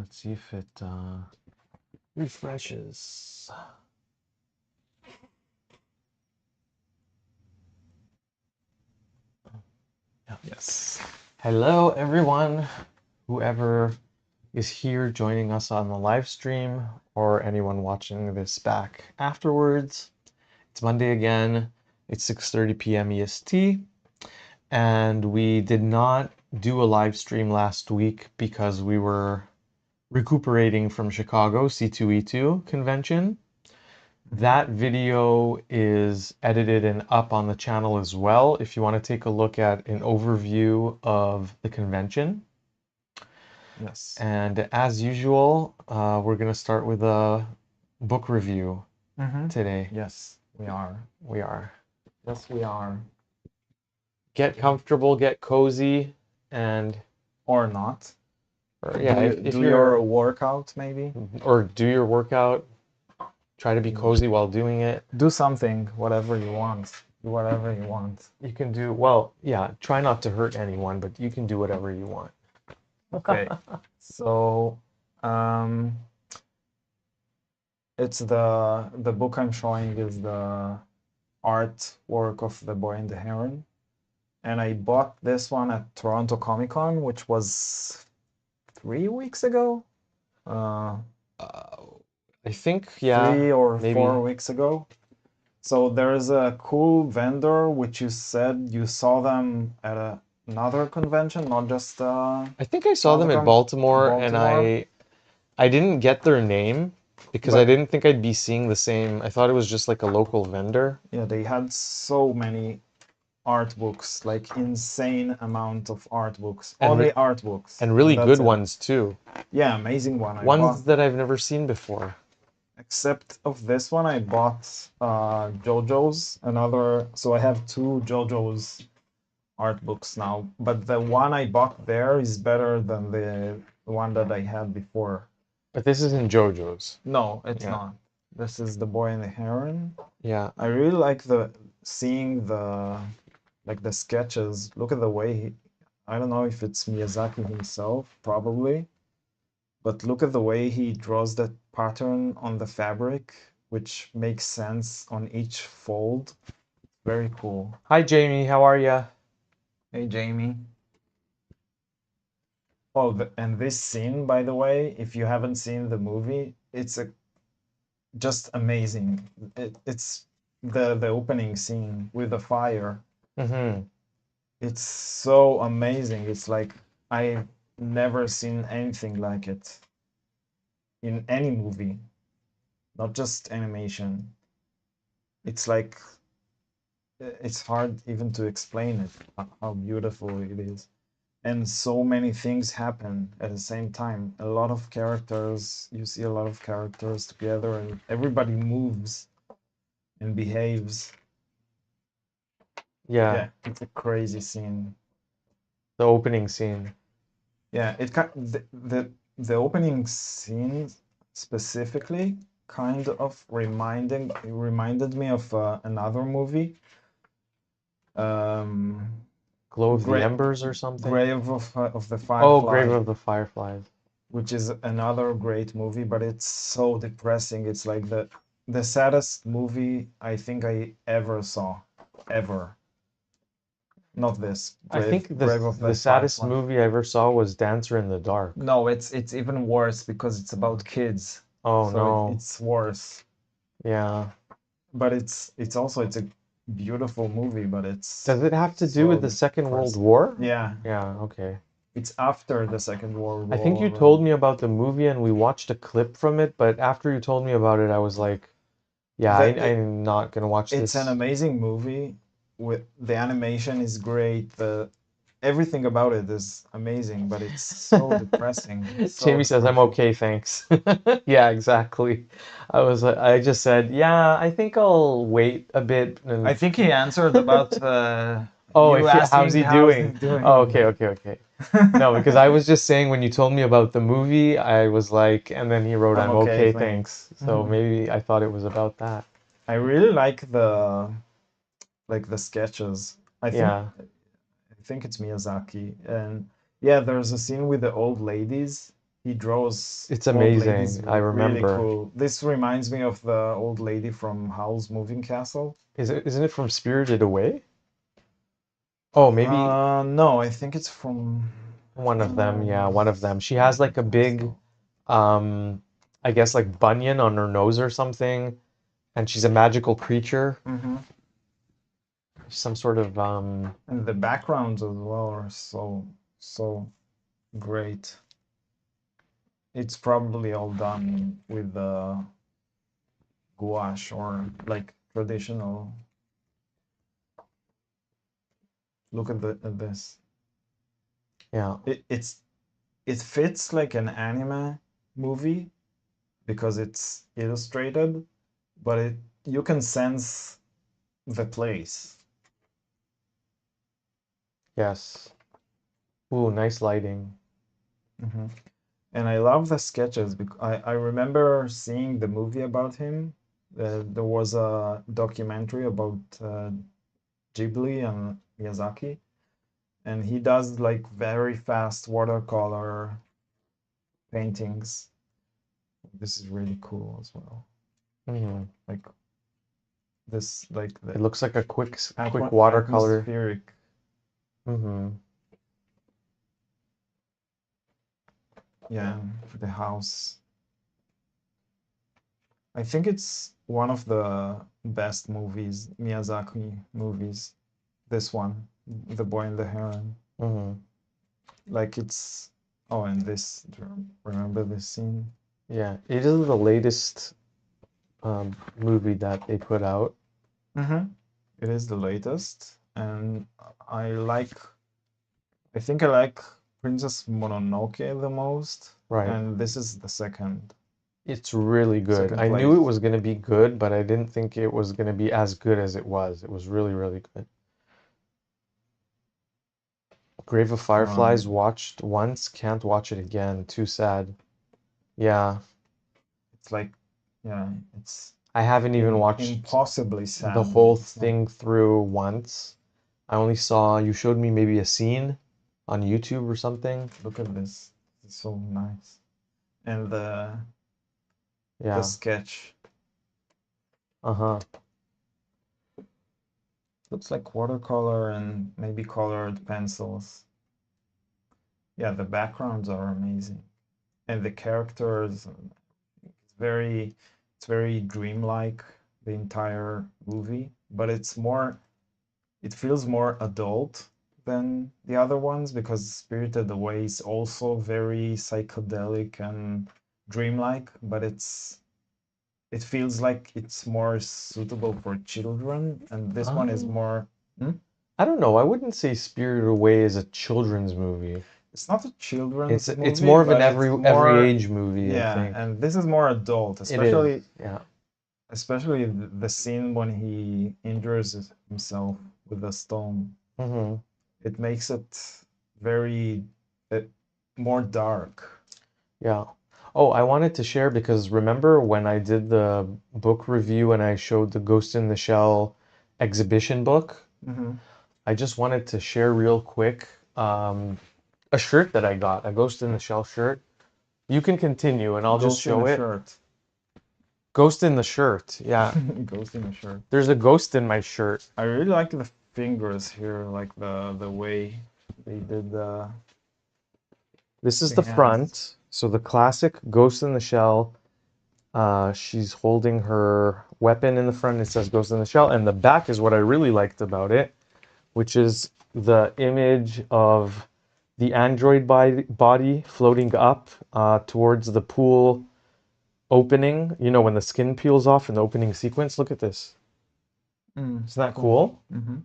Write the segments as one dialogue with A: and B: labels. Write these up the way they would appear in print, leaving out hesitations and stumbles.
A: Let's see if it refreshes.
B: Yes.
A: Hello, everyone. Whoever is here joining us on the live stream, or anyone watching this back afterwards. It's Monday again. It's 6:30 p.m. EST, and we did not do a live stream last week because we were recuperating from Chicago C2E2 convention. That video is edited and up on the channel as well if you want to take a look at an overview of the convention.
B: Yes.
A: And as usual, we're going to start with a book review today.
B: Yes, we are.
A: We are.
B: Yes, we are.
A: Get comfortable, get cozy, and
B: Or not.
A: yeah, if
B: do
A: you're
B: your workout maybe.
A: or do your workout. Try to be cozy while doing it.
B: Do something, whatever you want. Do whatever you want.
A: You can do, well, yeah, try not to hurt anyone, but you can do whatever you want.
B: Okay. So, it's the book I'm showing is the artwork of The Boy and the Heron. And I bought this one at Toronto Comic Con, which was 3 weeks ago.
A: I think, yeah,
B: 3 or
A: maybe.
B: 4 weeks ago. So there's a cool vendor which you said you saw them at another convention, not just
A: I think I saw them at Baltimore, and I didn't get their name because I didn't think I'd be seeing the same. I thought it was just like a local vendor.
B: Yeah, they had so many art books, like insane amount of art books. Only art books.
A: And really good ones too.
B: Yeah, amazing one.
A: Ones that I've never seen before.
B: Except of this one, I bought JoJo's, another. So I have 2 JoJo's art books now, but the one I bought there is better than the one that I had before.
A: But this isn't JoJo's.
B: No, it's not. This is The Boy and the Heron.
A: Yeah.
B: I really like seeing the sketches. Look at the way I don't know if it's Miyazaki himself, probably. But look at the way he draws that pattern on the fabric, which makes sense on each fold. Very cool.
A: Hi, Jamie. How are ya?
B: Hey, Jamie. Oh, and this scene, by the way, if you haven't seen the movie, it's just amazing. It's the opening scene with the fire. It's so amazing. It's like I've never seen anything like it in any movie, not just animation. It's like it's hard even to explain it, how beautiful it is. And so many things happen at the same time. A lot of characters, you see a lot of characters together, and everybody moves and behaves. Yeah, it's a crazy scene.
A: The opening scene.
B: Yeah, the opening scene specifically kind of reminded me of another movie.
A: Glow of the Embers or something?
B: Grave of the Fireflies.
A: Oh, Grave of the Fireflies.
B: Which is another great movie, but it's so depressing. It's like the saddest movie I think I ever saw. Ever. Not this.
A: I think the saddest movie I ever saw was Dancer in the Dark.
B: No, it's even worse because it's about kids.
A: Oh,
B: so
A: no.
B: It's worse.
A: Yeah.
B: But it's a beautiful movie, but it's...
A: Does it have to do with the Second World War?
B: Yeah.
A: Yeah, okay.
B: It's after the Second World War.
A: I think you told me about the movie and we watched a clip from it, but after you told me about it, I was like, yeah, I'm not going to watch this.
B: It's an amazing movie. The animation is great. Everything about it is amazing, but it's so depressing.
A: Jamie says, I'm okay, thanks. Yeah, exactly. I just said, yeah, I think I'll wait a bit.
B: I think he answered about
A: how's he doing? Oh, okay. No, because I was just saying when you told me about the movie, I was like, and then he wrote, I'm okay, thanks. So maybe I thought it was about that.
B: I really like the sketches. I think it's Miyazaki. And yeah, there's a scene with the old ladies. he draws
A: It's
B: old ladies
A: amazing. I
B: really
A: remember.
B: cool. This reminds me of the old lady from Howl's Moving Castle.
A: Isn't it from Spirited Away? Oh, maybe
B: No, I think it's from
A: one of them. Yeah, one of them. She has
B: Moving
A: like a big,
B: Castle.
A: um, I guess like bunion on her nose or something, and she's a magical creature.
B: Mm-hmm.
A: Some sort of
B: And the backgrounds as well are so great. It's probably all done with the gouache or like traditional. Look at this.
A: yeah.
B: It fits like an anime movie because it's illustrated, but you can sense the place.
A: Yes. Ooh, nice lighting.
B: Mm-hmm. And I love the sketches because I remember seeing the movie about him. There was a documentary about Ghibli and Miyazaki, and he does like very fast watercolor paintings. This is really cool as well.
A: Mhm.
B: Like this, like
A: It
B: the
A: looks like a quick watercolor.
B: atmospheric.
A: Hmm.
B: Yeah, the house. I think it's one of the best movies, Miyazaki movies. This one, The Boy and the Heron.
A: Hmm.
B: Like it's. Oh, and this. Do you remember this scene?
A: Yeah, it is the latest movie that they put out.
B: Mm-hmm. It is the latest, and I like. I think I like Princess Mononoke the most,
A: Right.
B: and this is the
A: It's really good.
B: second
A: I knew it
B: place.
A: was going to be good, but I didn't think it was going to be as good as it was. It was really, really good. Grave of Fireflies
B: Um,
A: watched once, can't watch it again. Too sad. Yeah,
B: it's like, yeah, it's
A: I haven't even watched
B: impossibly
A: the
B: sad.
A: whole
B: It's like,
A: thing through once. I only saw, you showed me maybe a scene on YouTube or something.
B: look at this. It's so nice. And the
A: Yeah.
B: sketch
A: Uh-huh.
B: looks like watercolor and maybe colored pencils. Yeah, the backgrounds are amazing. And the characters, very it's very dreamlike, the entire movie, but it feels more adult than the other ones because Spirited Away is also very psychedelic and dreamlike, but it feels like it's more suitable for children, and this one is
A: Um,
B: more. Hmm?
A: I don't know. I wouldn't say Spirited Away is a children's movie.
B: It's not a children's
A: It's
B: movie,
A: more of an
B: but it's
A: every
B: more.
A: age movie, I
B: Yeah,
A: think.
B: and this is more adult,
A: It is.
B: especially
A: Yeah.
B: the scene when he injures himself with a stone.
A: Hmm.
B: It makes it very uh, more dark.
A: Yeah. Oh, I wanted to share because remember when I did the book review and I showed the Ghost in the Shell exhibition book?
B: Mm-hmm.
A: I just wanted to share real quick a shirt that I got, a Ghost in the Shell shirt. You can continue and I'll just
B: Ghost in
A: show
B: a
A: it.
B: shirt.
A: Ghost in the shirt. Yeah.
B: Ghost in a shirt.
A: There's a ghost in my shirt.
B: I really like the fingers here, like the way they did
A: This is
B: the
A: the
B: hands.
A: front. So the classic Ghost in the Shell. She's holding her weapon in the front. It says Ghost in the Shell. And the back is what I really liked about it, which is the image of the android body floating up towards the pool opening. You know, when the skin peels off in the opening sequence. Look at this. Isn't that
B: Cool.
A: cool?
B: Mm-hmm.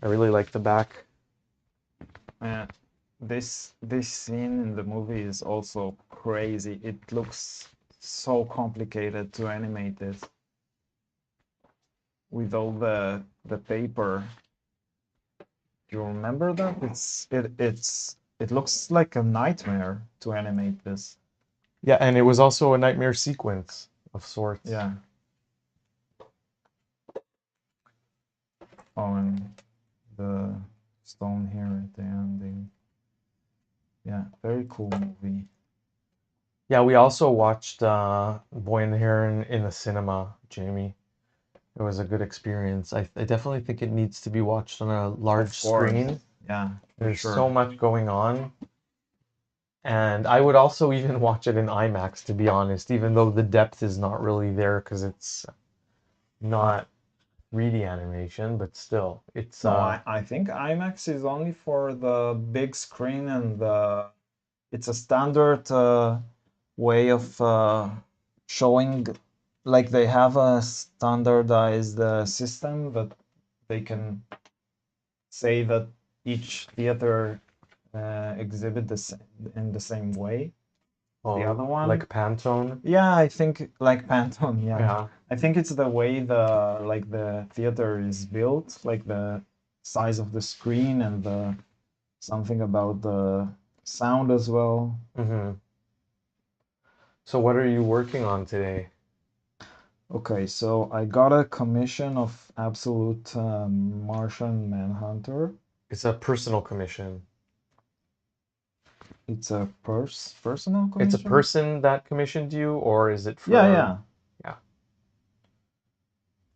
A: I really like the back.
B: And this scene in the movie is also crazy. It looks so complicated to animate this with all the paper. Do you remember that? It looks like a nightmare to animate this.
A: Yeah, and it was also a nightmare sequence of sorts.
B: Yeah. Oh, and the stone here at the ending. Yeah, very cool movie.
A: Yeah, we also watched Boy and the Heron in the cinema, Jamie. It was a good experience. I definitely think it needs to be watched on a large
B: Of course.
A: screen.
B: Yeah, for
A: There's
B: sure.
A: so much going on. And I would also even watch it in IMAX, to be honest, even though the depth is not really there because it's not 3D animation, but still, it's
B: No, I think IMAX is only for the big screen, and it's a standard way of showing, like they have a standardized system that they can say that each theater exhibit in the same way. The other one,
A: like Pantone.
B: yeah, I think like Pantone, yeah.
A: Yeah.
B: I think it's the way the theater is built, like the size of the screen and the something about the sound as well.
A: Hmm. So what are you working on today?
B: Okay, so I got a commission of Absolute Martian Manhunter.
A: It's a personal commission.
B: It's a personal
A: It's a
B: commission?
A: person that commissioned you, or is it
B: Yeah,
A: for,
B: yeah.
A: yeah,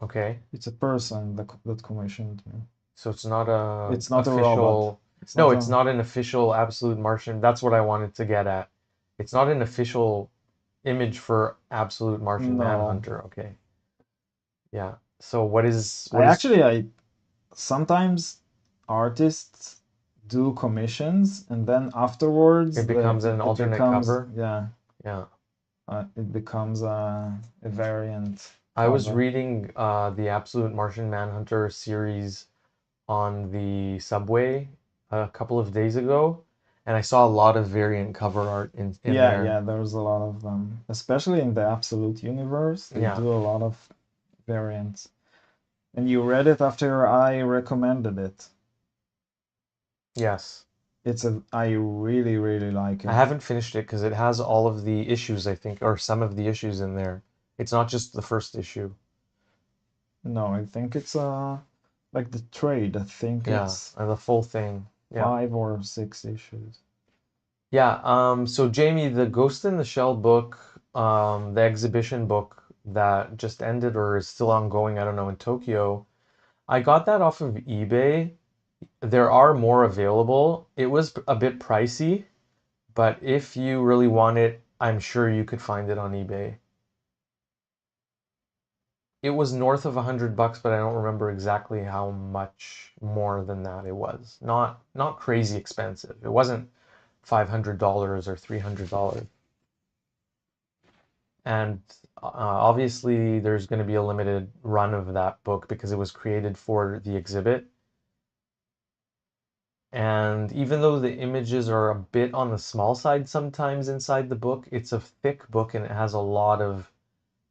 A: okay.
B: It's a person that commissioned me.
A: So it's not a
B: It's not a robot.
A: official,
B: It's
A: no,
B: not
A: it's
B: a
A: not an official Absolute Martian. That's what I wanted to get at. It's not an official image for Absolute Martian
B: no.
A: Manhunter. Okay. Yeah. So what is
B: I
A: what is
B: actually I sometimes artists do commissions and then afterwards
A: it becomes an
B: it
A: alternate
B: becomes,
A: cover?
B: yeah,
A: Yeah.
B: it becomes a variant
A: I was
B: cover.
A: reading the Absolute Martian Manhunter series on the subway a couple of days ago, and I saw a lot of variant cover art in
B: Yeah,
A: there.
B: yeah, there's a lot of them, especially in the Absolute universe. They
A: Yeah.
B: do a lot of variants. And you read it after I recommended it.
A: Yes.
B: I really, really like
A: I
B: it.
A: haven't finished it because it has all of the issues, I think, or some of the issues in there. It's not just the first issue.
B: No, I think it's like the trade. I think
A: Yeah,
B: it's
A: the full thing. Yeah.
B: 5 or 6 issues.
A: Yeah, so Jamie, the Ghost in the Shell book, the exhibition book that just ended or is still ongoing, I don't know, in Tokyo, I got that off of eBay. There are more available. It was a bit pricey, but if you really want it, I'm sure you could find it on eBay. It was north of $100, but I don't remember exactly how much more than that it was. Not crazy expensive. It wasn't $500 or $300. And obviously, there's going to be a limited run of that book because it was created for the exhibit. And even though the images are a bit on the small side sometimes inside the book, it's a thick book and it has a lot of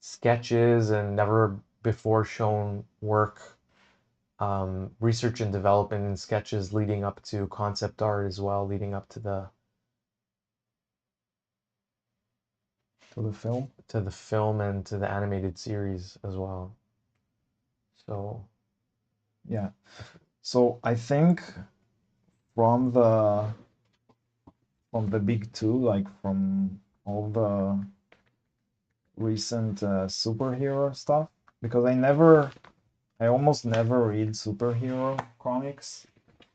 A: sketches and never before shown work, research and development and sketches leading up to concept art as well, leading up to
B: To the film.
A: the film and to the animated series as well. So
B: Yeah. So I think from the from the big two, like from all the recent superhero stuff, because I almost never read superhero comics,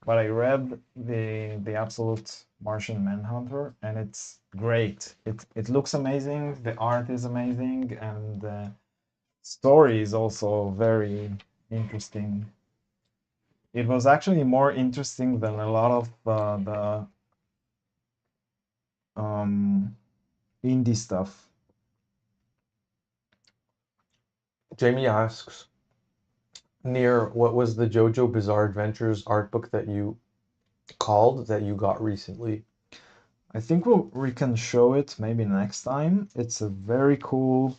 B: but I read the Absolute Martian Manhunter, and it's great. It looks amazing. The art is amazing, and the story is also very interesting. It was actually more interesting than a lot of the um, indie stuff.
A: Jamie asks, Near, what was the JoJo Bizarre Adventures art book that you called that you got recently?
B: I think we can show it maybe next time. It's a very cool.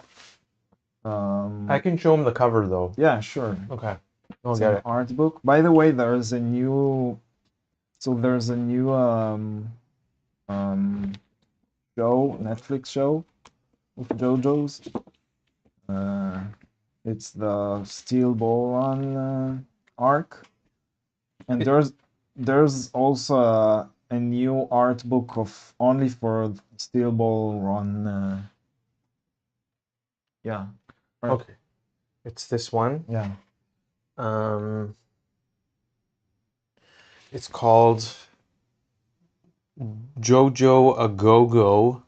A: I can show him the cover though.
B: Yeah, sure.
A: Okay, I'll
B: It's
A: get
B: an
A: it.
B: art book. By the way, there's a new. So there's a new um show, Netflix show of JoJo's. Uh, it's the Steel Ball Run arc, and
A: It,
B: there's also a new art book of only for Steel Ball on yeah.
A: Okay. It's this one.
B: Yeah.
A: It's called JoJo A Go-Go.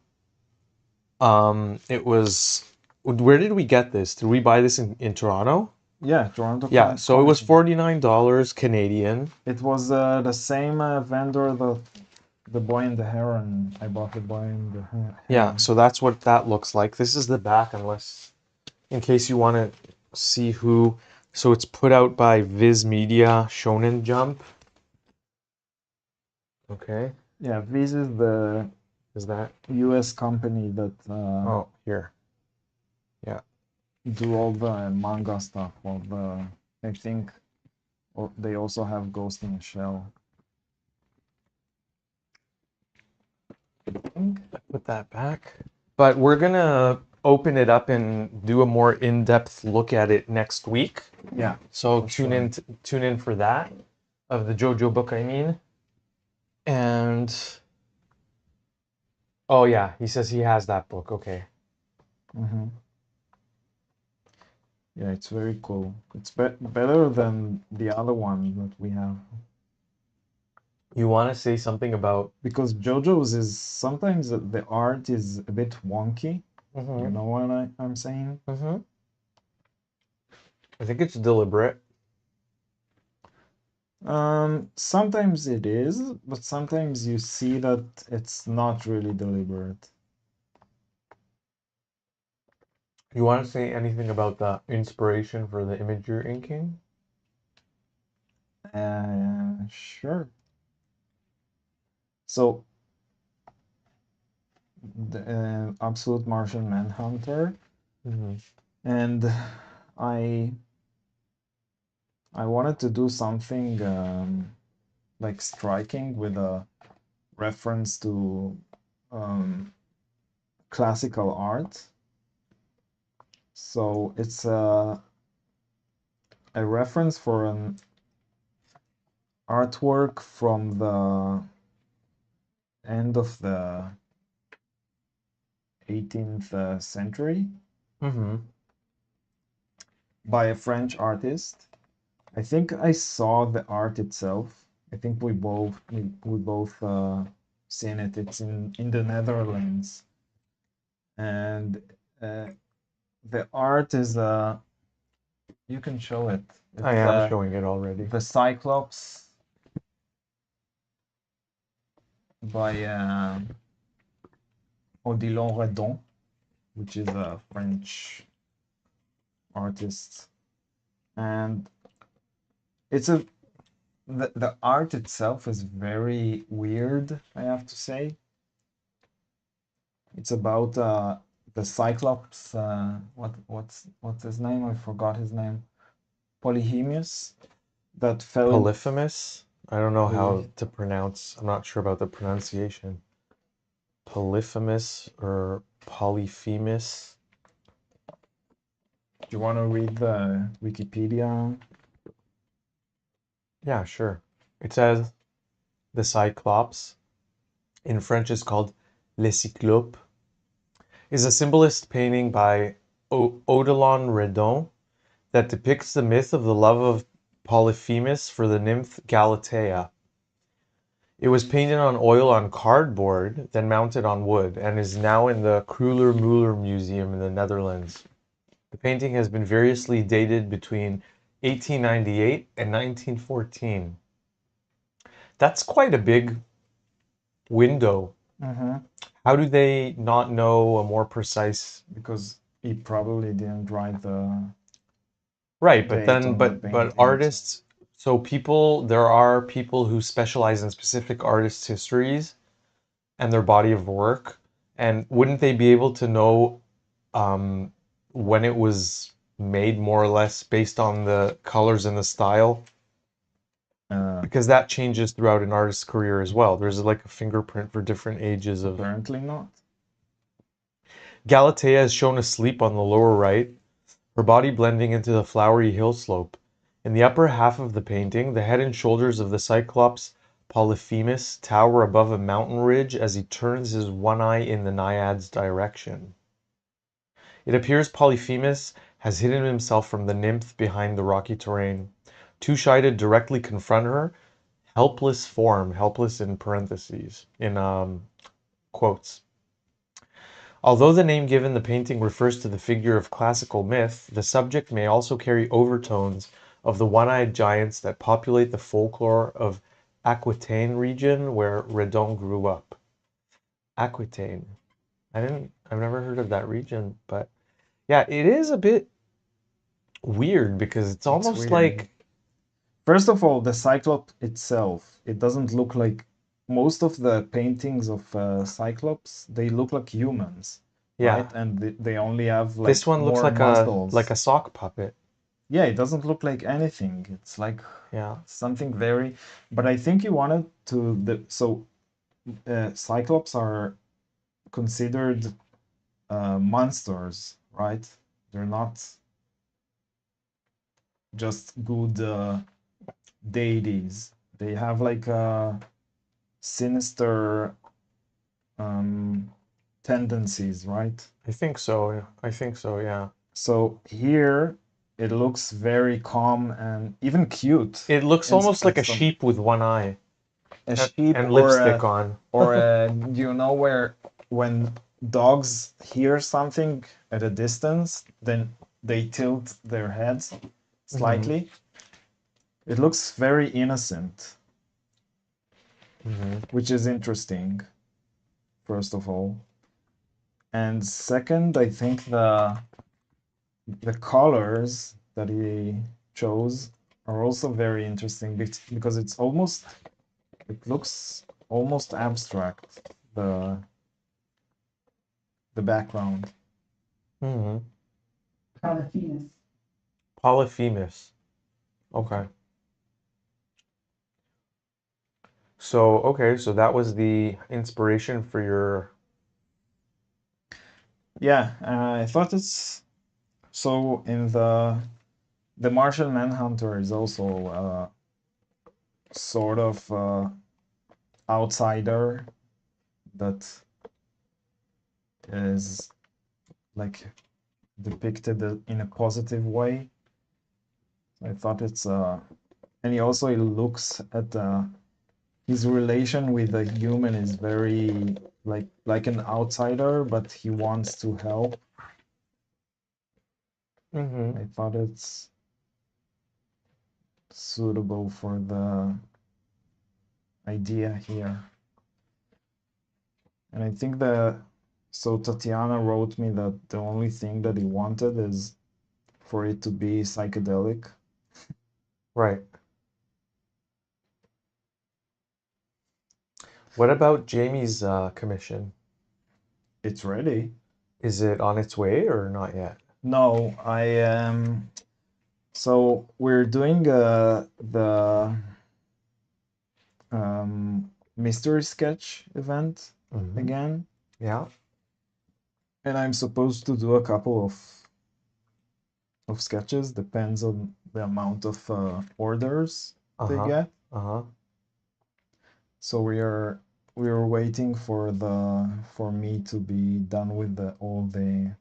A: It was. Where did we get this? Did we buy this in Toronto?
B: Yeah, Toronto
A: Yeah, so it was
B: Comic.
A: $49 Canadian.
B: It was the same vendor, the boy in the heron. I bought the boy in the
A: Yeah,
B: heron.
A: so that's what that looks like. This is the back, unless, in case you want to see who. So it's put out by Viz Media Shonen Jump. Okay.
B: Yeah, this is the
A: Is that?
B: U.S. company that
A: Oh, here. Yeah.
B: do all the manga stuff. All the I think they also have Ghost in the Shell.
A: Put that back. But we're gonna open it up and do a more in-depth look at it next week.
B: Yeah.
A: So
B: for
A: tune
B: sure.
A: tune in for that, of the JoJo book, I mean. And oh yeah, he says he has that book. Okay.
B: Mm-hmm. Yeah, it's very cool. It's better than the other one that we have.
A: You want to say something about?
B: Because JoJo's is sometimes the art is a bit wonky. You know what I'm saying?
A: I think it's deliberate.
B: Sometimes it is, but sometimes you see that it's not really deliberate.
A: You want to say anything about the inspiration for the image you're inking?
B: Sure. So, the Absolute Martian Manhunter, and I wanted to do something like striking with a reference to classical art. So it's a reference for an artwork from the end of the 18th century by a French artist. I think I saw the art itself. I think we both seen it. It's in the Netherlands, and the art is you can show it. It's,
A: I am showing it already.
B: The Cyclops by Odilon Redon, which is a French artist, and it's the art itself is very weird, I have to say. It's about the Cyclops. What's his name? I forgot his name. Polyhemius, that fell.
A: Polyphemus? I don't know how to pronounce. I'm not sure about the pronunciation. Polyphemus or Polyphemus?
B: Do you want to read the Wikipedia?
A: Yeah, sure. It says the Cyclops, in French is called Le Cyclope, is a symbolist painting by Odilon Redon that depicts the myth of the love of Polyphemus for the nymph Galatea. It was painted on oil on cardboard, then mounted on wood, and is now in the Kreuler-Müller Museum in the Netherlands. The painting has been variously dated between 1898 and 1914. That's quite a big window. How do they not know a more precise?
B: Because he probably didn't write the
A: Right, but
B: date
A: then
B: on the
A: but
B: painting.
A: artists, so people, there are people who specialize in specific artists' histories and their body of work, and wouldn't they be able to know when it was made, more or less based on the colors and the style? Because that changes throughout an artist's career as well. There's like a fingerprint for different ages of.
B: Apparently not.
A: Galatea is shown asleep on the lower right, her body blending into the flowery hill slope. In the upper half of the painting, the head and shoulders of the Cyclops Polyphemus tower above a mountain ridge as he turns his one eye in the Naiad's direction. It appears Polyphemus has hidden himself from the nymph behind the rocky terrain, too shy to directly confront her. Helpless form, helpless in parentheses, in quotes. Although the name given the painting refers to the figure of classical myth, the subject may also carry overtones of the one-eyed giants that populate the folklore of Aquitaine region where Redon grew up. Aquitaine. I've never heard of that region, but yeah, it is a bit weird because it's almost
B: weird.
A: like,
B: First of all, the Cyclops itself, it doesn't look like most of the paintings of Cyclops, they look like humans,
A: yeah,
B: right? And they only have like
A: this one looks
B: more muscles.
A: like a sock puppet.
B: Yeah, it doesn't look like anything. It's like
A: Yeah.
B: something very, but I think he wanted to Cyclops are considered monsters, right? They're not just good deities. They have like sinister tendencies, right?
A: I think so. I think so, yeah.
B: So here it looks very calm and even cute.
A: It looks almost like a sheep with one eye
B: A sheep
A: and
B: or
A: lipstick on.
B: you know where when dogs hear something at a distance, then they tilt their heads slightly. It looks very innocent, which is interesting, first of all. And second, I think the colors that he chose are also very interesting because it looks almost abstract, the background.
C: Polyphemus.
A: Polyphemus. Okay. So that was the inspiration for your.
B: Yeah, I thought it's so in the Martian Manhunter is also sort of outsider that is like depicted in a positive way. I thought it's and he also looks at his relation with the human is very like an outsider, but he wants to help. I thought it's suitable for the idea here. And I think so Tatiana wrote me that the only thing that he wanted is for it to be psychedelic.
A: Right. What about Jamie's commission?
B: It's ready.
A: Is it on its way or not yet?
B: No, so we're doing the mystery sketch event again.
A: Yeah.
B: And I'm supposed to do a couple of sketches, depends on the amount of orders they get. So we are waiting for me to be done with all the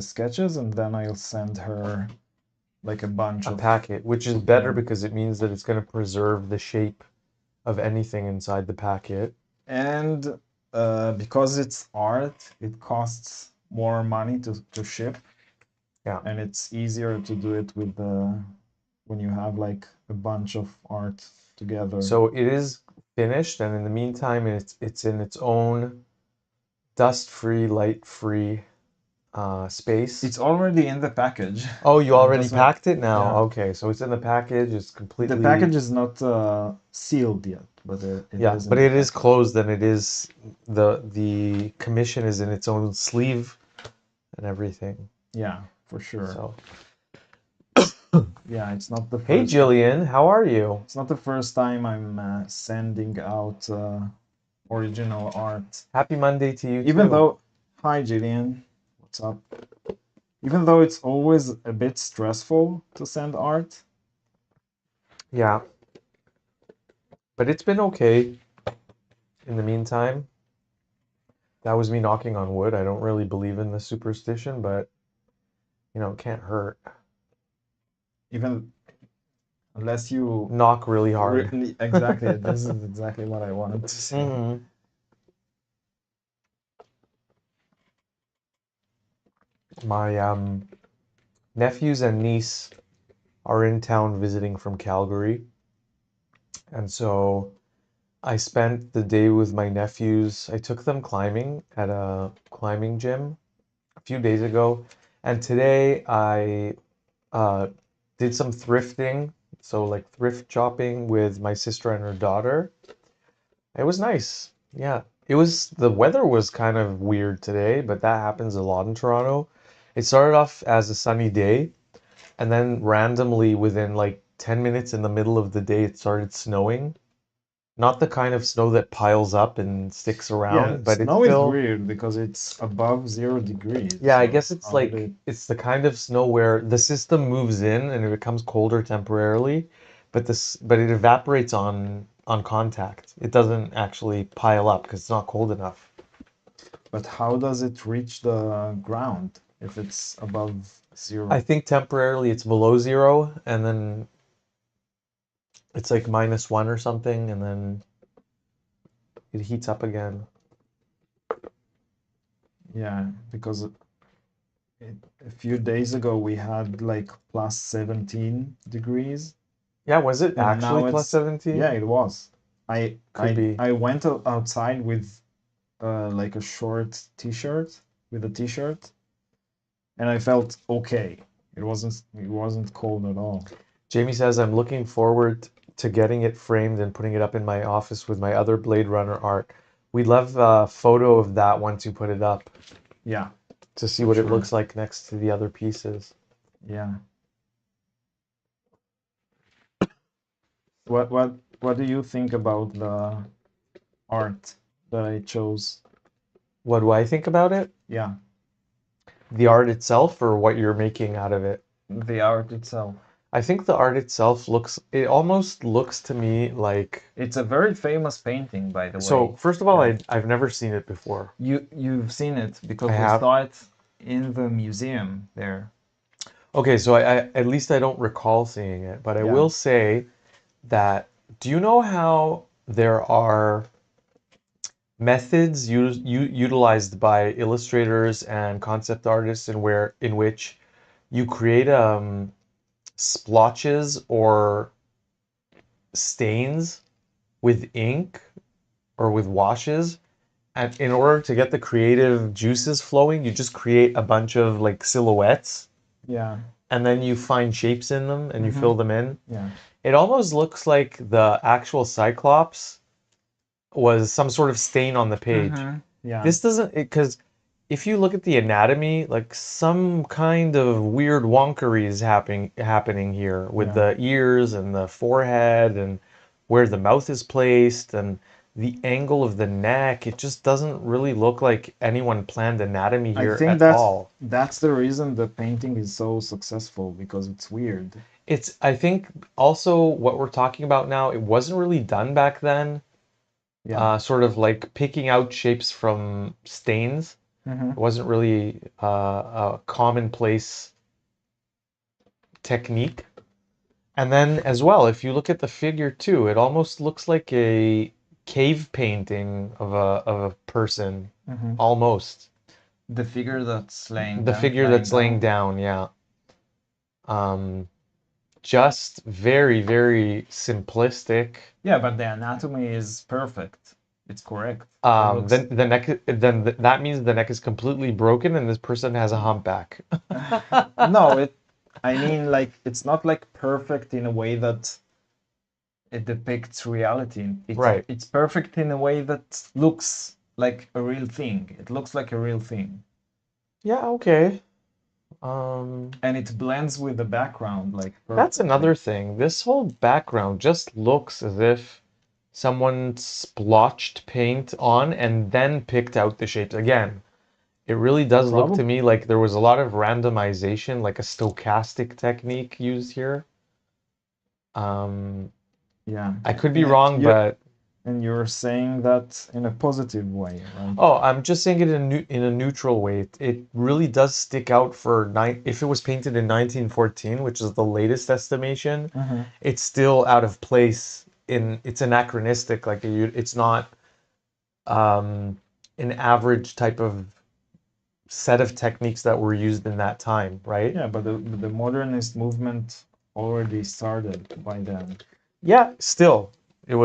B: sketches, and then I'll send her like a bunch
A: A
B: of
A: packet, which is better because it means that it's going to preserve the shape of anything inside the packet.
B: And because it's art, it costs more money to ship.
A: Yeah.
B: And it's easier to do it with when you have like a bunch of art together.
A: So it is finished, and in the meantime, it's in its own dust-free, light-free space.
B: It's already in the package.
A: Oh, you already packed it now?
B: Yeah.
A: Okay, so it's in the package. It's completely.
B: The package is not sealed yet, but it is.
A: But it is closed, and it is the commission is in its own sleeve and everything.
B: Yeah, for sure.
A: So.
B: Yeah, it's not the first.
A: Hey, Jillian, how are you?
B: It's not the first time I'm sending out original art.
A: Happy Monday to you.
B: Even though, hi, Jillian, what's up? Even though it's always a bit stressful to send art.
A: Yeah. But it's been okay in the meantime. That was me knocking on wood. I don't really believe in the superstition, but it can't hurt.
B: Even unless you
A: Knock really hard.
B: really exactly. This is exactly what I wanted to say.
A: Mhm. My nephews and niece are in town visiting from Calgary, and so I spent the day with my nephews. I took them climbing at a climbing gym a few days ago, and today I uh, did some thrifting, so like thrift shopping with my sister and her daughter. It was nice. Yeah. The weather was kind of weird today, but that happens a lot in Toronto. It started off as a sunny day, and then randomly within like 10 minutes in the middle of the day, it started snowing. Not the kind of snow that piles up and sticks
B: Yeah,
A: around, but it's
B: snow is
A: still,
B: weird because it's above 0 degrees.
A: yeah, I
B: So
A: guess it's
B: how did it?
A: like, it's the kind of snow where the system moves in and it becomes colder temporarily, but it evaporates on contact. It doesn't actually pile up because it's not cold enough.
B: But how does it reach the ground if it's above
A: I
B: 0?
A: think temporarily it's below zero, and then it's like -1 or something, and then it heats up again.
B: Yeah, because a few days ago we had like plus 17 degrees,
A: Yeah, was it
B: and
A: actually
B: now
A: plus
B: it's, yeah,
A: 17?
B: it was. I
A: Could
B: I
A: be.
B: I went outside with like a short t-shirt with a t-shirt, and I felt okay. It wasn't cold at all.
A: Jamie says, I'm looking forward to getting it framed and putting it up in my office with my other Blade Runner art. We'd love a photo of that once you put it up
B: Yeah,
A: to see
B: for
A: what it
B: sure.
A: looks like next to the other pieces.
B: Yeah. What do you think about the art that I chose?
A: What do I think about it?
B: Yeah,
A: The art itself or what you're making out of it?
B: the art itself.
A: I think the art itself it almost looks to me like.
B: It's a very famous painting, by the
A: So,
B: way.
A: first of all,
B: Yeah.
A: I've never seen it before.
B: You've seen it
A: I
B: because we
A: have.
B: saw it in the museum there.
A: Okay, so I at least I don't recall seeing it, but I
B: Yeah.
A: will say that do you know how there are methods utilized by illustrators and concept artists in which you create splotches or stains with ink or with washes, and in order to get the creative juices flowing, you just create a bunch of like silhouettes
B: Yeah.
A: and then you find shapes in them and you
B: Mm-hmm.
A: fill them in.
B: Yeah.
A: It almost looks like the actual Cyclops was some sort of stain on the page.
B: Mm-hmm. Yeah.
A: This doesn't, because if you look at the anatomy, like some kind of weird wonkery is happening here with
B: Yeah.
A: the ears and the forehead and where the mouth is placed and the angle of the neck. It just doesn't really look like anyone planned anatomy
B: I
A: here
B: think
A: at all.
B: that's the reason the painting is so successful because it's weird.
A: I think also what we're talking about now, it wasn't really done back then.
B: Yeah.
A: Sort of like picking out shapes from stains.
B: Mm-hmm.
A: It wasn't really a commonplace technique. And then as well, if you look at the figure too, it almost looks like a cave painting of a person,
B: Mm-hmm.
A: almost.
B: The figure that's
A: The figure
B: lying
A: that's laying
B: down.
A: down, yeah. Um, just very, very simplistic.
B: Yeah, but the anatomy is perfect. It's correct. It looks.
A: Then the neck, that means the neck is completely broken and this person has a humpback.
B: No, I mean, like, it's not like perfect in a way that it depicts reality.
A: Right.
B: It's perfect in a way that looks like a real thing. It looks like a real thing.
A: Yeah, okay. Um,
B: And it blends with the background like
A: that's
B: perfectly.
A: another thing. This whole background just looks as if someone splotched paint on and then picked out the shapes. Again, it really does look to
B: Probably.
A: me like there was a lot of randomization, like a stochastic technique used here. Um,
B: Yeah.
A: I could be wrong, but
B: and you're saying that in a positive way, right?
A: oh, I'm just saying it in a neutral way. It really does stick out for if it was painted in 1914, which is the latest estimation, it's still out of place it's anachronistic. Like it's not an average type of set of techniques that were used in that time, right?
B: Yeah, but the modernist movement already started by then.
A: Yeah, still. It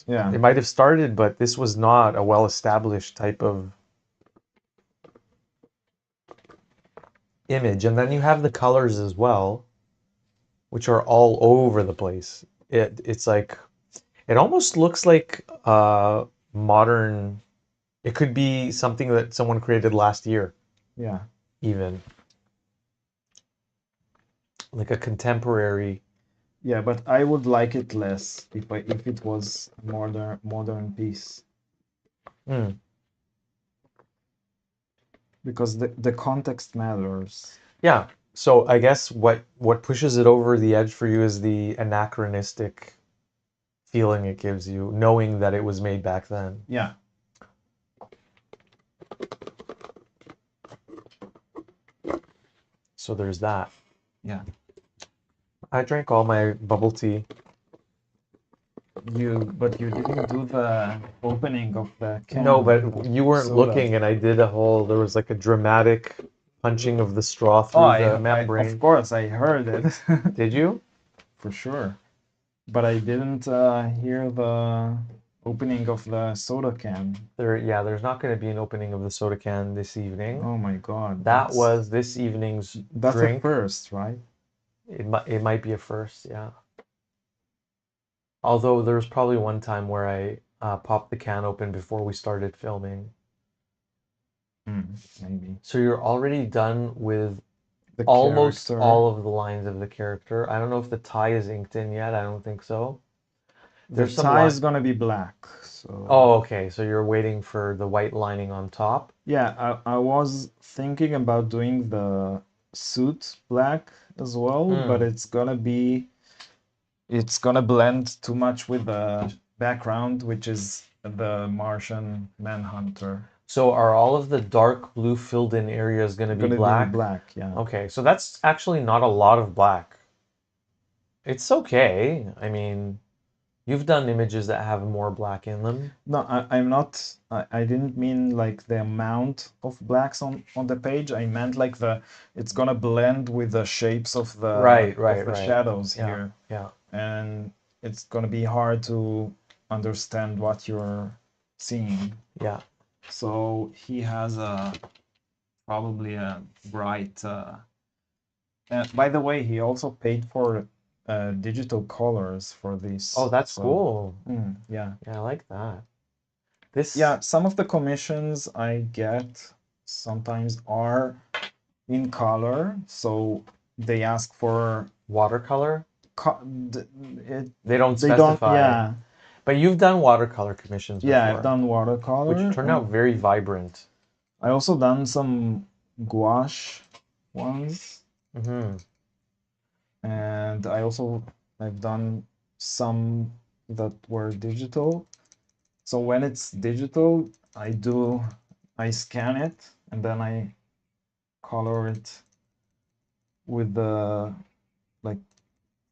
B: Yeah.
A: might have started, but this was not a well-established type of image. And then you have the colors as well, which are all over the place. It's like it almost looks like modern. It could be something that someone created last year,
B: Yeah.
A: even like a contemporary.
B: Yeah, but I would like it less if it was modern piece.
A: Mm.
B: Because the context matters.
A: Yeah. So I guess what pushes it over the edge for you is the anachronistic feeling it gives you, knowing that it was made back then.
B: Yeah.
A: So there's that.
B: Yeah.
A: I drank all my bubble tea.
B: But you didn't do the opening of the can.
A: No, but you weren't
B: soda.
A: looking, and I did there was like a dramatic punching of the straw
B: Oh,
A: through the membrane.
B: of course, I heard it.
A: Did you?
B: For sure. But I didn't hear the opening of the soda can.
A: There's not going to be an opening of the soda can this evening.
B: Oh my God.
A: That was this evening's
B: That's
A: drink.
B: a first, right?
A: It might be a first, yeah. Although there was probably one time where I popped the can open before we started filming.
B: Maybe.
A: So you're already done with
B: The
A: almost
B: character.
A: all of the lines of the character. I don't know if the tie is inked in yet. I don't think so.
B: The tie is gonna be black. So.
A: Oh, okay. So you're waiting for the white lining on top.
B: Yeah, I was thinking about doing the suit black as well, but it's gonna blend too much with the background, which is the Martian Manhunter.
A: So are all of the dark blue filled in areas going to be black?
B: Black, yeah.
A: Okay, so that's actually not a lot of black. It's okay. I mean, you've done images that have more black in them.
B: No, I'm not. I didn't mean like the amount of blacks on the page. I meant like it's gonna blend with the shapes of the shadows here.
A: Yeah.
B: And it's gonna be hard to understand what you're seeing.
A: Yeah.
B: So he has probably a bright. By the way, he also paid for digital colors for this.
A: Oh, that's cool.
B: Yeah.
A: Yeah, I like that.
B: Yeah, some of the commissions I get sometimes are in color, so they ask for
A: watercolor.
B: They
A: don't specify.
B: Yeah.
A: But you've done watercolor commissions before.
B: Yeah, I've done watercolor.
A: Which turned out very vibrant.
B: I also done some gouache ones. And I've done some that were digital. So when it's digital, I scan it and then I color it with the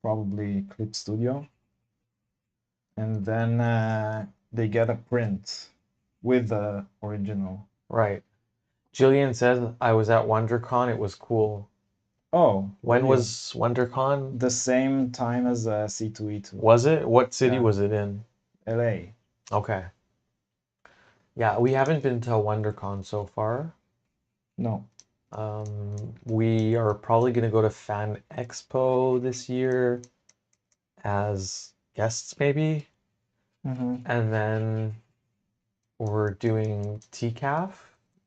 B: probably Clip Studio. And then they get a print with the original.
A: Right. Jillian says I was at WonderCon. It was cool.
B: Oh.
A: When was WonderCon?
B: The same time as C2E2.
A: Was it? What city was it in?
B: LA.
A: Okay. Yeah, we haven't been to WonderCon so far.
B: No.
A: We are probably going to go to Fan Expo this year as guests, maybe. And then we're doing TCAF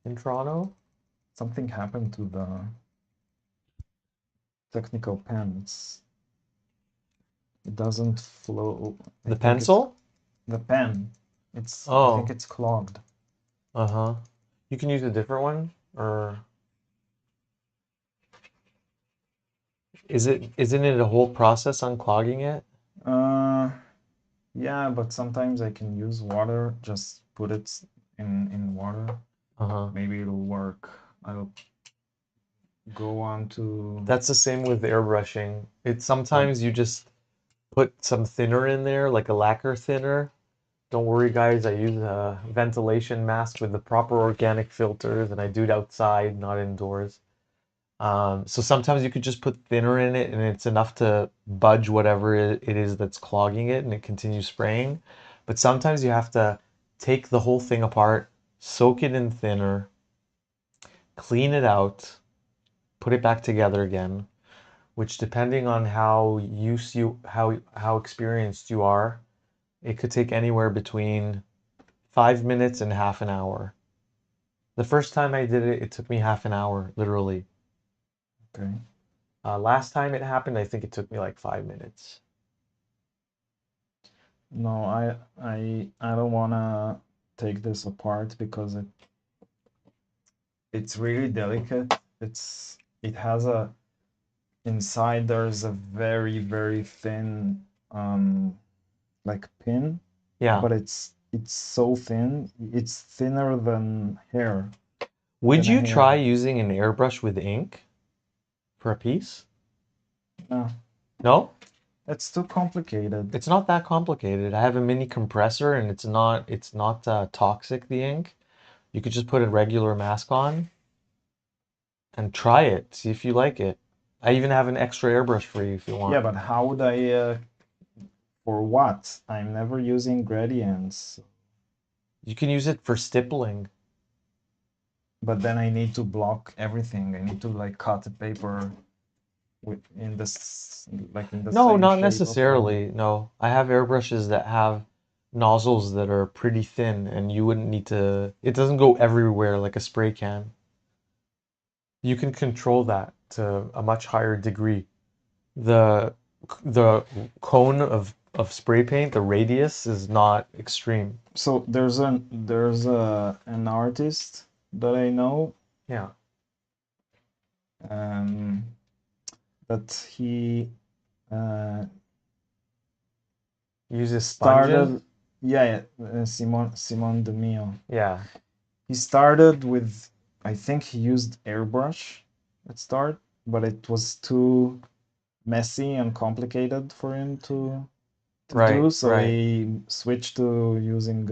A: in Toronto.
B: Something happened to the technical pens. It doesn't flow.
A: The pencil?
B: The pen. I think it's clogged.
A: You can use a different one, or isn't it a whole process unclogging it?
B: Yeah, but sometimes I can use water. Just put it in water. Maybe it'll work. I'll go on to.
A: That's the same with airbrushing. It's sometimes you just put some thinner in there, like a lacquer thinner. Don't worry, guys. I use a ventilation mask with the proper organic filters, and I do it outside, not indoors. So sometimes you could just put thinner in it, and it's enough to budge whatever it is that's clogging it, and it continues spraying. But sometimes you have to take the whole thing apart, soak it in thinner, clean it out, put it back together again, which depending on how experienced you are, it could take anywhere between 5 minutes and half an hour. The first time I did it, it took me half an hour, literally.
B: Okay.
A: Last time it happened, I think it took me like 5 minutes.
B: No, I don't wanna take this apart because it's really delicate. It has a inside there's a very very thin like pin,
A: Yeah.
B: but it's so thin. It's thinner than hair.
A: Would
B: Than a
A: you try
B: hair.
A: using an airbrush with ink for a piece?
B: No,
A: No?
B: it's too complicated.
A: It's not that complicated. I have a mini compressor and it's not toxic, the ink. You could just put a regular mask on and try it. See if you like it. I even have an extra airbrush for you if you want.
B: Yeah, but how would I for what? I'm never using gradients.
A: You can use it for stippling.
B: But then I need to block everything. I need to like cut the paper with in this like in the
A: No,
B: same
A: not
B: shape of the.
A: necessarily. No. I have airbrushes that have nozzles that are pretty thin and you wouldn't need to, it doesn't go everywhere like a spray can. You can control that to a much higher degree. The the cone of spray paint, the radius is not extreme.
B: So there's an artist that I know
A: Yeah.
B: um, that he uh,
A: Uses sponges.
B: started. Yeah, Simon de Mio.
A: Yeah.
B: He started with, I think he used airbrush at start, but it was too messy and complicated for him to
A: Right,
B: do, so
A: right.
B: he switched to using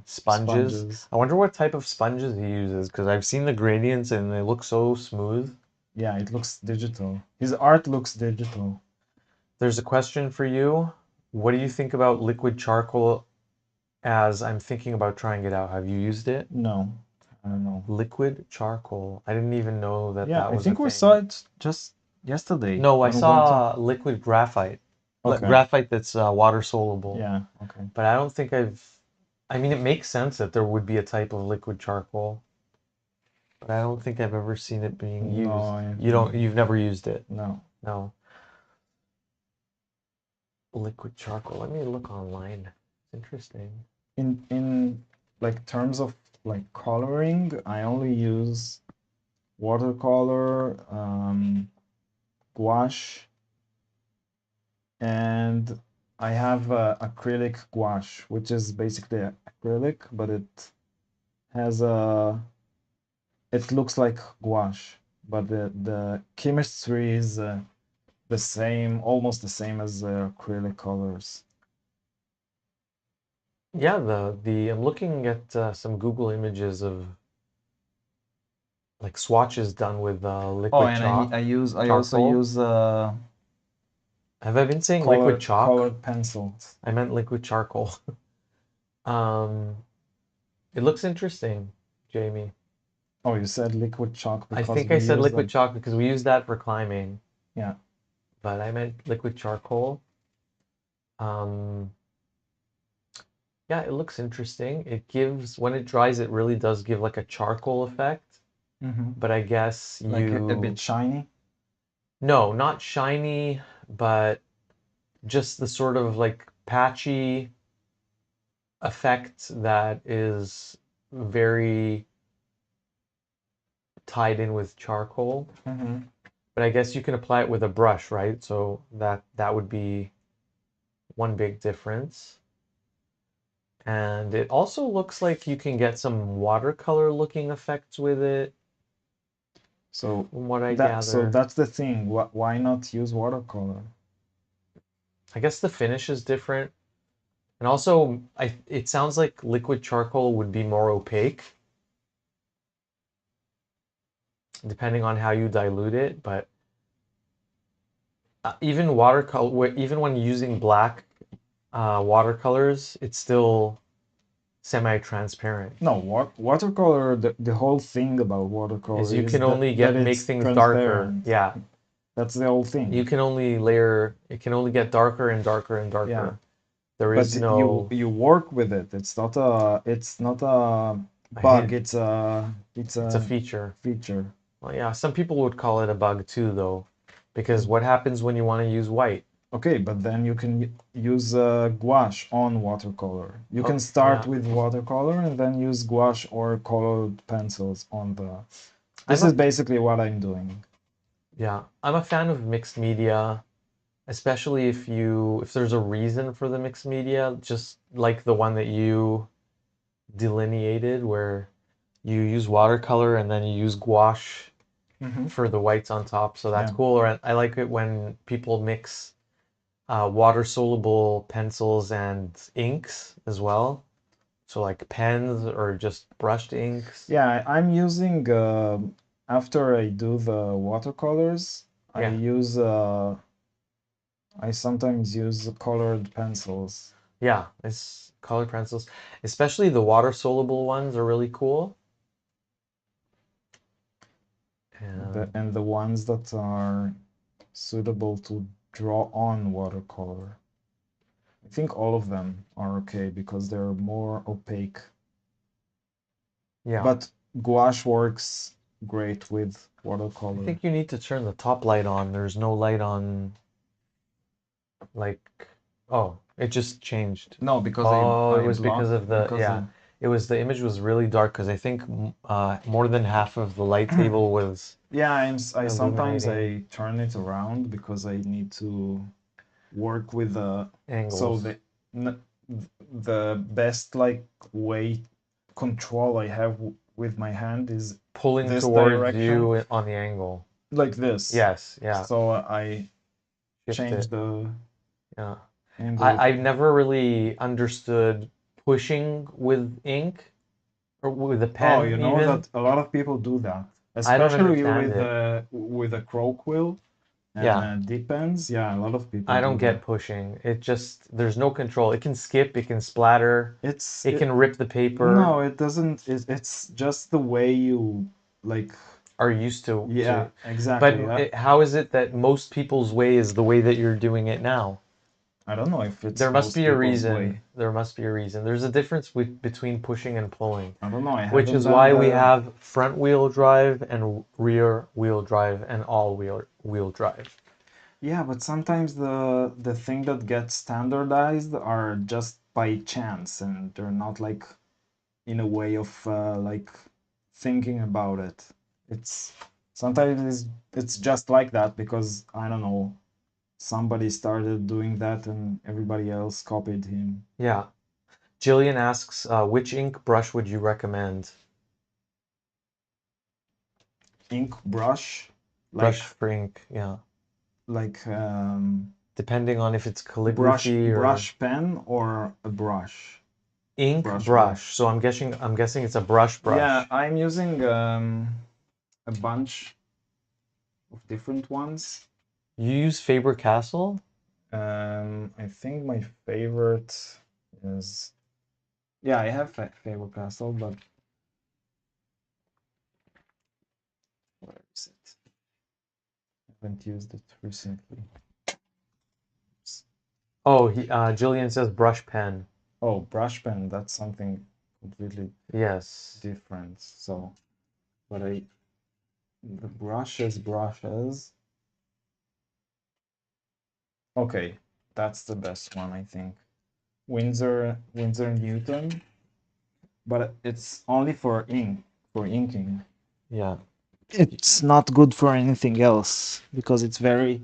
A: Sponges.
B: sponges.
A: I wonder what type of sponges he uses because I've seen the gradients and they look so smooth.
B: Yeah, it looks digital. His art looks digital.
A: There's a question for you. What do you think about liquid charcoal as I'm thinking about trying it out? Have you used it?
B: No, I don't know.
A: Liquid charcoal. I didn't even know that
B: Yeah,
A: that
B: I
A: was a
B: think we saw
A: thing.
B: it just yesterday
A: No, I
B: when we went to.
A: saw liquid graphite.
B: Okay.
A: Graphite that's water soluble.
B: Yeah. Okay.
A: But I don't think I mean, it makes sense that there would be a type of liquid charcoal, but I don't think I've ever seen it being
B: No,
A: used.
B: I
A: You've never used it.
B: no.
A: No. Liquid charcoal. Let me look online. It's interesting.
B: In like terms of like coloring, I only use watercolor, gouache, and I have acrylic gouache, which is basically acrylic, but has a it looks like gouache, but the chemistry is the same, almost the same as the acrylic colors.
A: Yeah, the I'm looking at some Google images of like swatches done with
B: Oh,
A: liquid
B: and
A: chalk,
B: I also
A: charcoal.
B: use
A: Have I been saying liquid chalk?
B: colored pencils.
A: I meant liquid charcoal. Um, it looks interesting, Jamie.
B: Oh, you said liquid chalk
A: I
B: because
A: think I
B: we
A: said
B: use
A: liquid
B: them.
A: chalk because we use that for climbing,
B: Yeah.
A: but I meant liquid charcoal. Um, yeah, it looks interesting. It gives, when it dries, it really does give like a charcoal effect.
B: Mm-hmm.
A: But I guess
B: Like a bit shiny.
A: no, not shiny, but just the sort of like patchy effect that is very tied in with charcoal.
B: Mm-hmm.
A: But I guess you can apply it with a brush, right? So that would be one big difference. And it also looks like you can get some watercolor looking effects with it,
B: So
A: from what I gather.
B: that's the thing. Why not use watercolor?
A: I guess the finish is different. And also, it sounds like liquid charcoal would be more opaque, depending on how you dilute it. But even watercolor, even when using black watercolors, it's still semi-transparent.
B: No, watercolor. The whole thing about watercolor
A: Is you
B: is
A: can only
B: that
A: make
B: it's
A: things darker.
B: transparent.
A: Yeah,
B: That's the whole
A: you
B: thing.
A: can only layer. It can only get darker and darker and
B: Yeah,
A: darker. There
B: but
A: is no.
B: you work with it. It's not a
A: I
B: bug.
A: hit.
B: It's
A: It's a
B: a
A: feature.
B: feature.
A: Well, yeah, some people would call it a bug too, though, because what happens when you want to use white?
B: Okay, but then you can use gouache on watercolor. You can
A: Oh,
B: start
A: yeah.
B: with watercolor and then use gouache or colored pencils on the.
A: I'm
B: This is
A: a
B: basically what I'm doing.
A: Yeah, I'm a fan of mixed media, especially if there's a reason for the mixed media, just like the one that you delineated, where you use watercolor and then you use gouache
B: Mm-hmm.
A: for the whites on top. So that's
B: Yeah.
A: cool. Or I like it when people mix water soluble pencils and inks as well. So like pens or just brushed inks.
B: Yeah, I'm using after I do the watercolors, I
A: Yeah.
B: use I sometimes use colored pencils.
A: Yeah, it's colored pencils, especially the water soluble ones are really cool. And
B: And the ones that are suitable to draw on watercolor. I think all of them are okay because they're more opaque.
A: yeah,
B: But gouache works great with
A: I
B: watercolor.
A: think you need to turn the top light on. There's no light on, like, oh, it just changed.
B: No, because
A: Oh, it
B: I
A: was because
B: blocked
A: of
B: because
A: yeah, it was the image was really dark because I think more than half of the light table was
B: yeah, I sometimes
A: illuminating
B: I turn it around because I need to work with the so
A: angles,
B: the best like way control I have with my hand is
A: pulling
B: this
A: towards
B: direction
A: you on the angle.
B: like this.
A: Yes, yeah,
B: So I
A: shift
B: change
A: it.
B: the
A: Yeah.
B: angle.
A: I've never really understood pushing with ink or with a
B: Oh,
A: pen
B: you know
A: even.
B: that a lot of people do that,
A: I don't
B: especially
A: understand it.
B: with a crow quill and
A: Yeah,
B: dip pens. Yeah, a lot of people
A: I
B: do
A: don't
B: that.
A: get pushing. It just there's no control. It can skip, it can splatter,
B: It's
A: it can rip the paper.
B: no, it doesn't. It's just the way you like.
A: Are used
B: Yeah,
A: to. But
B: exactly.
A: how is it that most people's way is the way that you're doing it now?
B: I don't know if
A: There
B: it's
A: must
B: most
A: be a
B: people's
A: reason.
B: way.
A: There must be a reason. There's a difference between pushing and pulling,
B: I don't know. I
A: which
B: haven't
A: is
B: done
A: why we
B: the.
A: have front wheel drive and rear wheel drive and all wheel drive.
B: Yeah, but sometimes the thing that gets standardized are just by chance, and they're not like in a way of like thinking about it. It's sometimes it's just like that because I don't know, somebody started doing that and everybody else copied him.
A: Yeah. Jillian asks, which ink brush would you recommend?
B: Ink brush,
A: Brush
B: like
A: for ink, yeah.
B: like
A: Depending on if it's calligraphy or
B: brush pen or a brush
A: ink brush. So I'm guessing it's a brush
B: Yeah,
A: brush.
B: I'm using a bunch of different ones.
A: You use Faber-Castell?
B: I think my favorite is yeah, I have Faber Castell, but where is it? I haven't used it recently.
A: Oh, Jillian says brush pen.
B: Oh, brush pen, that's something completely
A: Yes.
B: different. So, but the brushes. Okay, that's the best one, I think. Windsor Newton, but it's only for inking.
A: Yeah.
B: It's not good for anything else because it's very.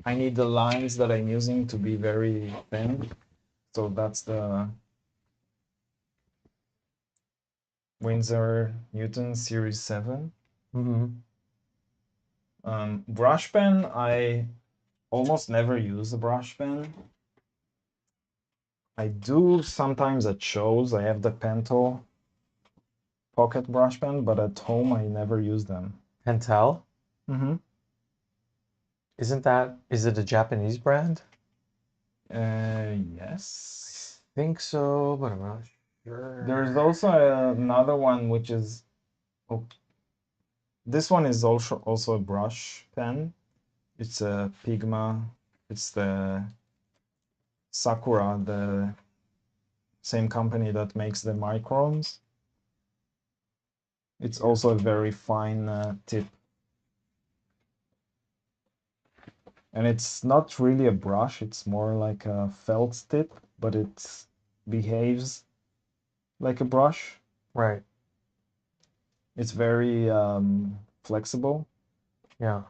B: I need the lines that I'm using to be very thin, so that's the Winsor Newton Series 7.
A: Mm-hmm.
B: Brush pen, I almost never use a brush pen. I do sometimes at shows. I have the Pentel pocket brush pen, but at home I never use them.
A: Pentel?
B: Mm-hmm.
A: Is it a Japanese brand?
B: Yes.
A: I think so, but I'm not sure.
B: There's also another one which is, oh, this one is also a brush pen. It's a Pigma. It's the Sakura, the same company that makes the microns. It's also a very fine tip. And it's not really a brush, it's more like a felt tip, but it behaves like a brush.
A: Right.
B: It's very flexible.
A: Yeah.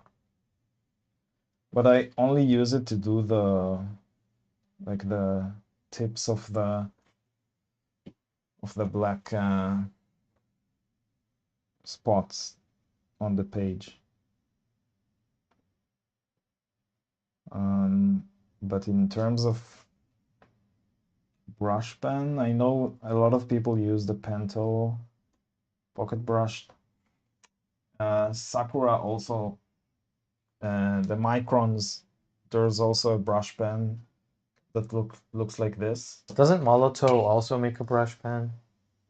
B: But I only use it to do the tips of the black spots on the page. But in terms of brush pen, I know a lot of people use the Pentel pocket brush. Sakura also, the microns, there's also a brush pen that looks like this.
A: Doesn't Molotow also make a brush pen?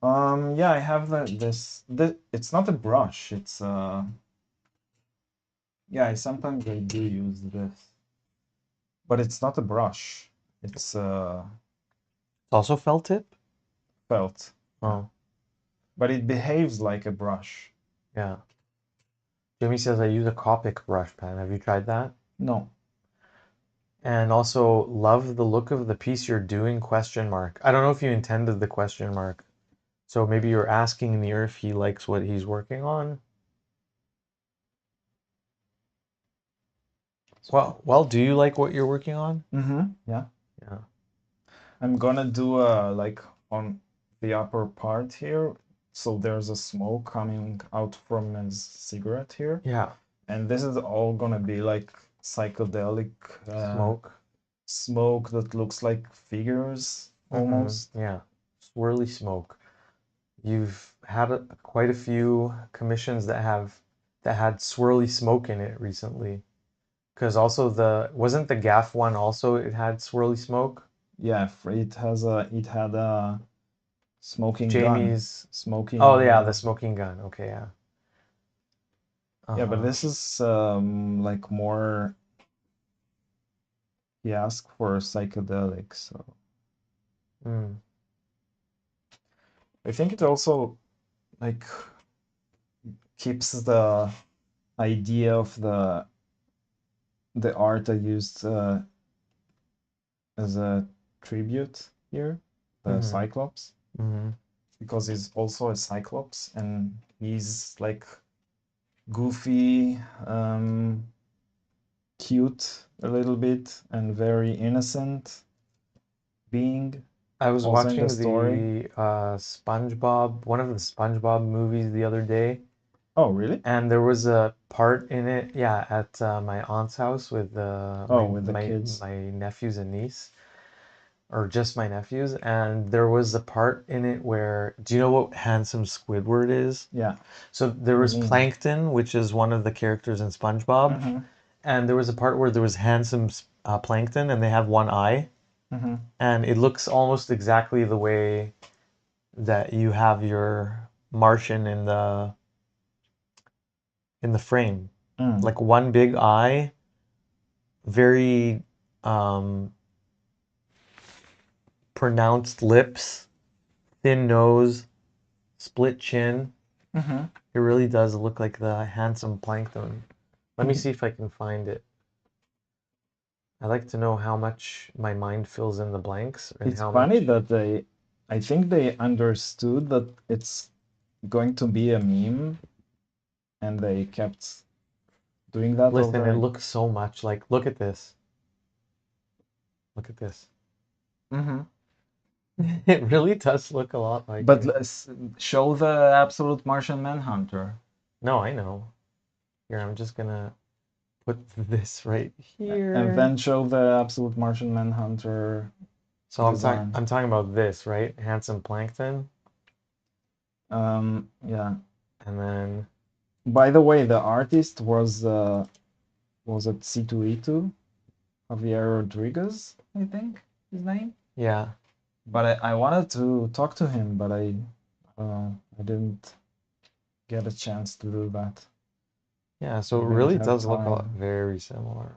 B: Yeah, I have this. It's not a brush. It's yeah. Sometimes I do use this, but it's not a brush. It's
A: Also felt tip?
B: felt.
A: Oh,
B: But it behaves like a brush.
A: yeah. Jimmy says I use a Copic brush pen. Have you tried that?
B: No.
A: And also love the look of the piece you're doing, question mark. I don't know if you intended the question mark. So maybe you're asking Nir if he likes what he's working on. Well, do you like what you're working on?
B: Mm-hmm. Yeah.
A: Yeah.
B: I'm gonna do like on the upper part here. So there's a smoke coming out from his cigarette here.
A: Yeah.
B: And this is all gonna be like psychedelic smoke that looks like figures almost.
A: Yeah. Swirly smoke. You've had quite a few commissions that had swirly smoke in it recently. Because also wasn't the gaff one also it had swirly smoke?
B: Yeah, it had a smoking
A: Jamie's
B: gun. Smoking.
A: Oh yeah, the smoking gun. Okay, yeah.
B: Yeah, but
A: Uh-huh.
B: this is like more. He asked for psychedelic, so
A: Mm.
B: I think it also like keeps the idea of the art I used as a tribute here, the Cyclops, because he's also a Cyclops and he's like goofy, cute a little bit, and very innocent being.
A: I was
B: Also in
A: watching
B: the story.
A: the SpongeBob, one of the SpongeBob movies the other day,
B: Oh, really?
A: and there was a part in it, yeah, at my aunt's house with
B: with the kids.
A: my nephews and niece, or just my nephews, and there was a part in it where, do you know what handsome Squidward is?
B: Yeah.
A: So there was Plankton, which is one of the characters in SpongeBob, and there was a part where there was handsome Plankton, and they have one eye, and it looks almost exactly the way that you have your Martian in the frame, like one big eye, very pronounced lips, thin nose, split chin. It really does look like the handsome Plankton. Let me see if I can find it. I like to know how much my mind fills in the blanks and
B: It's
A: how
B: funny
A: much.
B: that I think they understood that it's going to be a meme, and they kept doing that
A: Listen, it
B: over.
A: looks so much like, look at this. Look at this. It really does look a lot like
B: But
A: it.
B: let's show the absolute Martian Manhunter.
A: No, I know. Here, I'm just gonna put this right
B: And
A: here.
B: then show the absolute Martian Manhunter
A: So
B: design.
A: I'm talking about this, right? Handsome Plankton.
B: Yeah.
A: And then
B: By the way, the artist was it C2E2? Javier Rodriguez, I think his name.
A: yeah.
B: But I wanted to talk to him, but I didn't get a chance to do that.
A: Yeah, so it
B: I didn't
A: really
B: have
A: does look a lot
B: time.
A: very similar.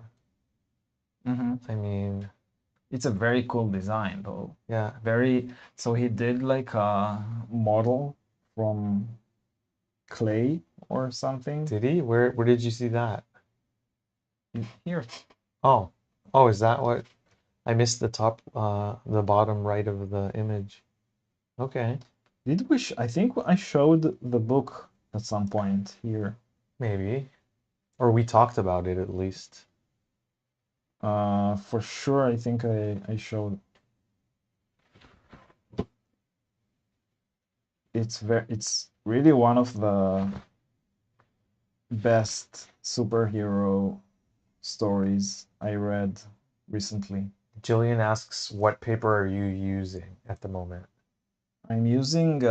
A: I mean,
B: It's a very cool design though.
A: yeah.
B: So he did like a model from clay or something.
A: Did he? Where did you see that?
B: Here.
A: Oh. Oh, is that what I missed the bottom right of the image. Okay.
B: I think I showed the book at some point here.
A: Maybe. Or we talked about it at least.
B: For sure, I think I showed. It's really one of the best superhero stories I read recently.
A: Jillian asks, what paper are you using at the moment?
B: I'm using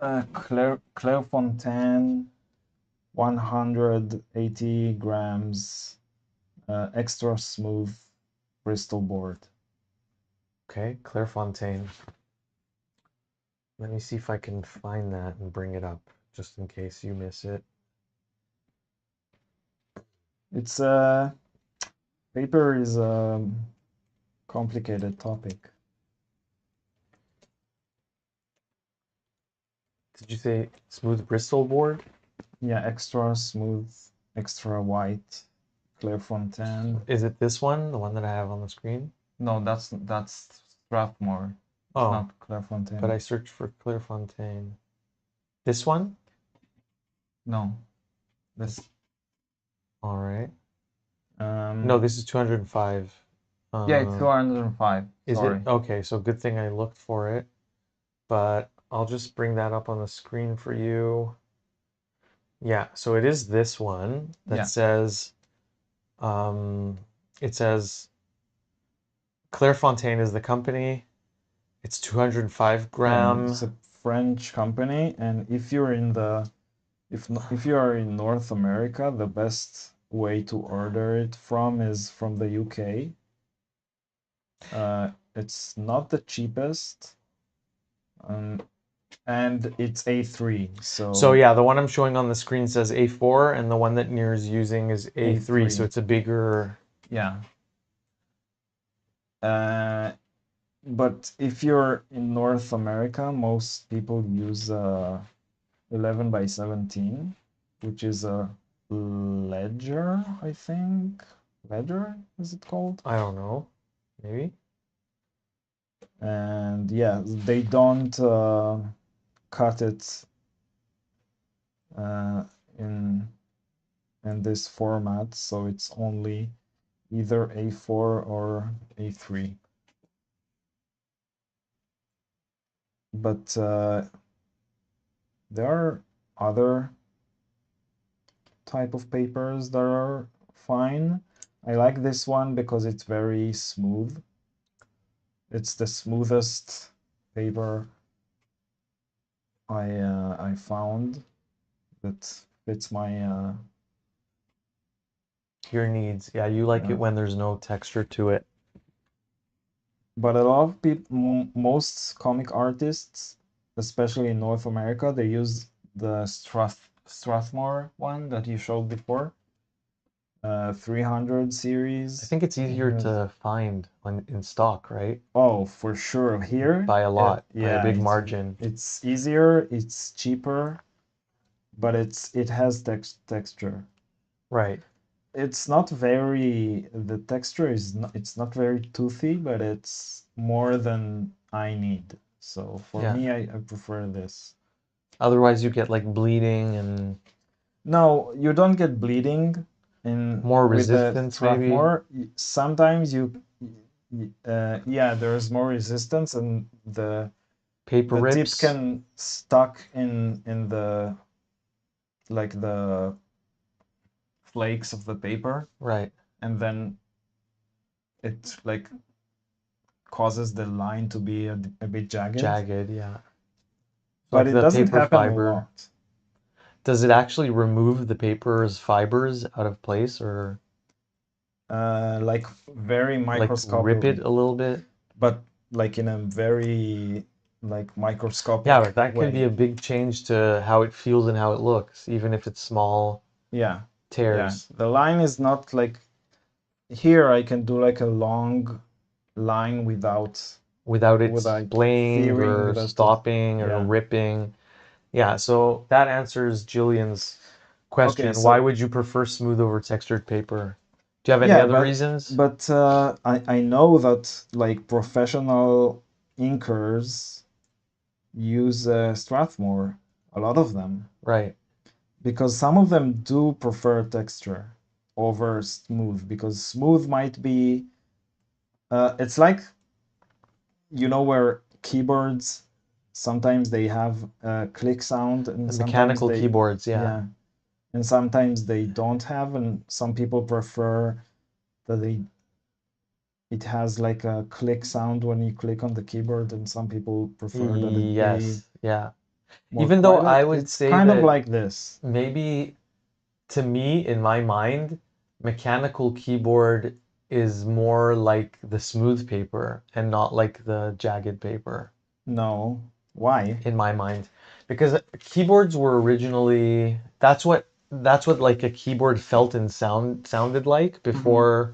B: Clairefontaine 180 grams extra smooth Bristol board.
A: Okay, Clairefontaine. Let me see if I can find that and bring it up, just in case you miss it.
B: It's paper is a complicated topic.
A: Did you say smooth Bristol board?
B: Yeah, extra smooth, extra white, Clairefontaine.
A: Is it this one, the one that I have on the screen?
B: No, that's Strathmore. It's
A: Oh,
B: not Clairefontaine.
A: but I searched for Clairefontaine. This one?
B: No, this.
A: All right. No, this is 205.
B: Yeah, it's 205.
A: Is
B: Sorry.
A: it? Okay, so good thing I looked for it. But I'll just bring that up on the screen for you. Yeah, so it is this one that
B: Yeah.
A: says, it says Clairefontaine is the company. It's 205
B: Yeah,
A: gram.
B: it's a French company, and if you're in the if you are in North America, the best way to order it from is from the UK. It's not the cheapest, and it's A3.
A: So yeah, the one I'm showing on the screen says A4, and the one that Nir's using is A3, so it's a bigger.
B: Yeah. But if you're in North America, most people use 11 by 17, which is a ledger, I think. Ledger, is it called?
A: I don't know, maybe.
B: And yeah, they don't cut it in this format, so it's only either A4 or A3. But there are other type of papers that are fine. I like this one because it's very smooth. It's the smoothest paper I found that fits my
A: Your needs. Yeah, you like
B: yeah.
A: it when there's no texture to it.
B: But a lot of people, most comic artists, especially in North America, they use the Strathmore one that you showed before, 300 series.
A: I think it's easier to find in stock, right?
B: Oh, for sure. Here,
A: By a lot, by a
B: yeah,
A: big margin.
B: it's easier, it's cheaper, but it has texture.
A: Right.
B: It's not the texture is not, it's not very toothy, but it's more than I need. So for
A: Yeah.
B: me, I prefer this.
A: Otherwise, you get like bleeding and
B: No, you don't get bleeding in
A: more
B: with the
A: resistance, maybe.
B: Strathmore. Sometimes Yeah, there's more resistance, and
A: Paper
B: the tip
A: rips.
B: can stuck in the like the flakes of the paper,
A: Right.
B: and then it like causes the line to be a bit jagged.
A: Jagged, yeah.
B: But
A: Like
B: it
A: the
B: doesn't
A: paper
B: happen a
A: fiber.
B: lot.
A: Does it actually remove the paper's fibers out of place, or
B: Like very
A: like rip it
B: microscopically,
A: a little bit?
B: but like in a very like
A: Yeah,
B: microscopic
A: but that could be
B: way.
A: a big change to how it feels and how it looks, even if it's small
B: Yeah, yeah.
A: tears.
B: The line is not like here. I can do like a long line
A: Without it
B: without
A: splaying
B: fearing
A: or
B: that.
A: stopping or
B: Yeah.
A: ripping. Yeah, so that answers Jillian's
B: Okay,
A: question. Why
B: so
A: would you prefer smooth over textured paper? Do you have any
B: yeah,
A: other reasons?
B: but I know that like professional inkers use Strathmore, a lot of them,
A: Right.
B: because some of them do prefer texture over smooth, because smooth might be it's like, you know, where keyboards sometimes they have a click sound and
A: The
B: sometimes
A: mechanical
B: they,
A: keyboards, yeah.
B: yeah, and sometimes they don't have, and some people prefer that it has like a click sound when you click on the keyboard, and some people prefer that it be
A: Yes, yeah.
B: more
A: Even though
B: quiet.
A: I would
B: It's
A: say
B: kind of
A: that
B: like this.
A: maybe to me, in my mind, mechanical keyboard is more like the smooth paper and not like the jagged paper,
B: No. Why?
A: in my mind. Because keyboards were originally that's what like a keyboard felt and sounded like
B: Hmm.
A: before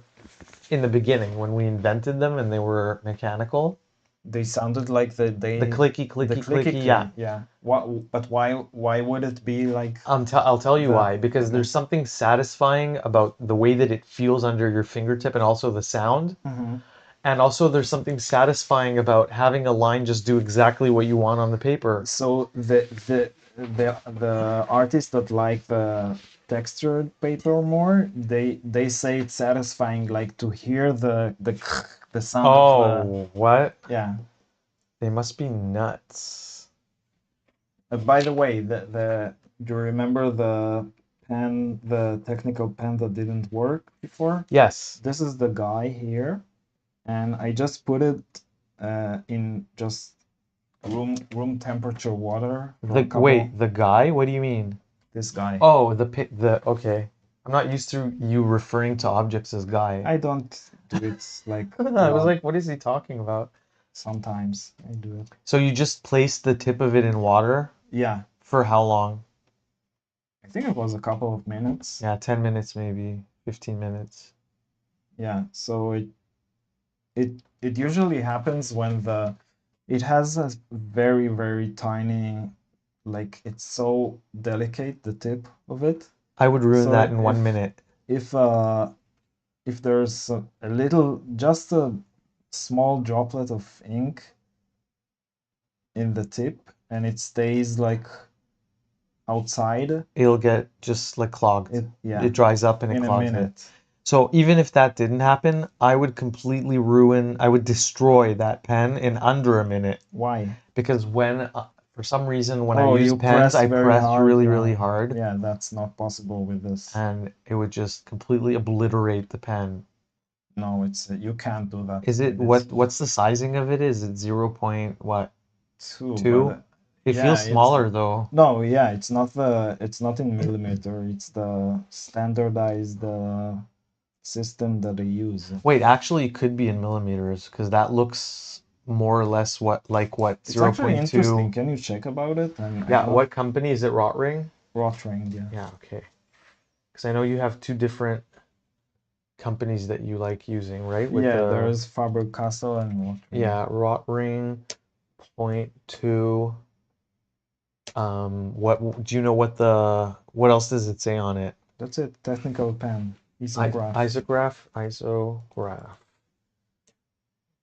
A: in the beginning when we invented them and they were mechanical.
B: They sounded like
A: The clicky
B: the
A: clicky
B: clicky
A: clicky, yeah.
B: click. Yeah. What? But why would it be like
A: I'll tell you
B: the
A: why. Because there's
B: mech?
A: something satisfying about the way that it feels under your fingertip and also the sound.
B: Hmm.
A: And also there's something satisfying about having a line just do exactly what you want on the paper.
B: So the artists that like the textured paper more, they say it's satisfying, like to hear the sound of the,
A: Oh, what?
B: yeah.
A: They must be nuts.
B: By the way, do you remember the pen, the technical pen that didn't work before?
A: Yes.
B: This is the guy here, and I just put it in just room temperature water for a couple.
A: The guy? What do you mean?
B: This guy.
A: Oh, okay. I'm not used to you referring to objects as guy.
B: I don't do it like a
A: I was
B: lot.
A: like, what is he talking about?
B: Sometimes I do it.
A: So you just placed the tip of it in water
B: Yeah,
A: for how long?
B: I think it was a couple of minutes.
A: Yeah, 10 minutes maybe, 15 minutes.
B: Yeah, so it usually happens when it has a very tiny, like it's so delicate, the tip of it.
A: I would ruin
B: So
A: that in 1 minute.
B: if uh if there's a little, just a small droplet of ink in the tip, and it stays like outside,
A: It'll get just like clogged.
B: yeah,
A: It dries up and it
B: in a
A: clogs it.
B: minute.
A: So even if that didn't happen, I would destroy that pen in under a minute.
B: Why?
A: Because for some reason, when I
B: Oh,
A: use
B: you
A: pens,
B: pressed
A: I
B: very
A: pressed
B: hard.
A: really,
B: Yeah,
A: really hard,
B: yeah, that's not possible with this.
A: and it would just completely obliterate the pen.
B: No, it's you can't do that
A: Is it
B: with this.
A: what's the sizing of it? Is it 0. What,
B: Too, but
A: 2? It
B: yeah,
A: feels
B: it's
A: smaller though.
B: no, yeah, it's not in millimeter. It's the standardized system that they use.
A: Wait, actually, it could be in millimeters because that looks more or less what
B: It's actually
A: 0.2.
B: interesting. Can you check about it? I'm
A: Yeah,
B: not
A: what company is it? Rotring?
B: rotring. Yeah,
A: Yeah, okay. Because I know you have two different companies that you like using, right? With
B: yeah.
A: the
B: There's Faber-Castell and rotring.
A: yeah, Rotring point two. What do you know what else does it say on it?
B: That's it. Technical pen. Isograph.
A: Isograph.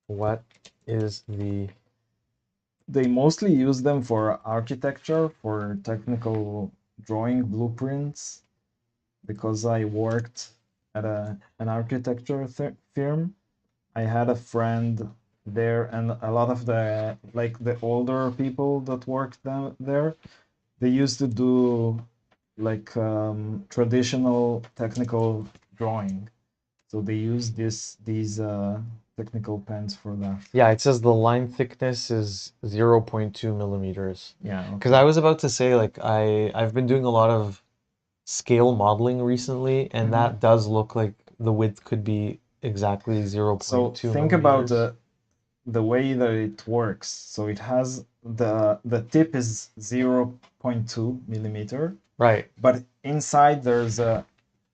A: What is the
B: They mostly use them for architecture, for technical drawing blueprints, because I worked at an architecture firm. I had a friend there, and a lot of the older people that worked down there, they used to do like traditional technical drawing. So they use these technical pens for that.
A: Yeah, it says the line thickness is 0.2 millimeters.
B: Yeah,
A: Because
B: okay.
A: I was about to say, like, I've been doing a lot of scale modeling recently, and
B: Mhm.
A: that does look like the width could be exactly
B: So
A: 0.2
B: think about
A: millimeters.
B: the way that it works. So it has the tip is 0.2 millimeter,
A: Right.
B: but inside there's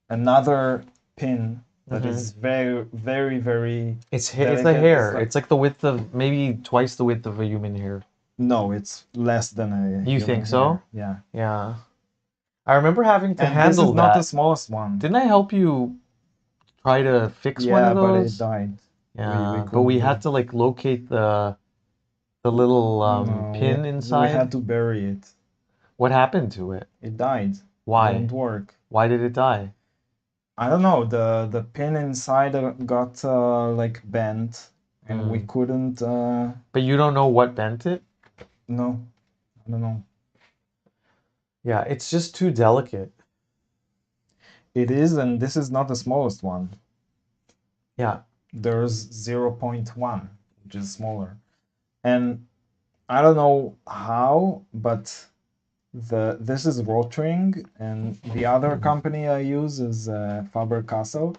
B: another pin that
A: Mm-hmm.
B: is very, very, very
A: It's a
B: delicate. It's
A: hair.
B: like
A: It's like the width of maybe twice the width of a human hair.
B: no, it's less than a
A: You
B: human
A: think so?
B: hair. Yeah.
A: Yeah. I remember having to
B: And this is
A: handle
B: not the
A: that.
B: smallest one.
A: Didn't I help you try to fix one of
B: Yeah, but it
A: those?
B: died. We
A: Yeah, but we
B: couldn't do
A: had
B: it.
A: to like locate the little
B: No,
A: pin
B: we had
A: inside.
B: to bury it.
A: What happened to it?
B: It died. It
A: Why?
B: didn't work.
A: Why did it die?
B: I don't know. The pin inside got like bent, and we
A: Hmm.
B: couldn't.
A: But you don't know what bent it?
B: No, I don't know.
A: Yeah, it's just too delicate.
B: It is, and this is not the smallest one.
A: Yeah.
B: There's 0.1, which is smaller. And I don't know how, but this is Rotring, and the other
A: Mhm.
B: company I use is Faber-Castell,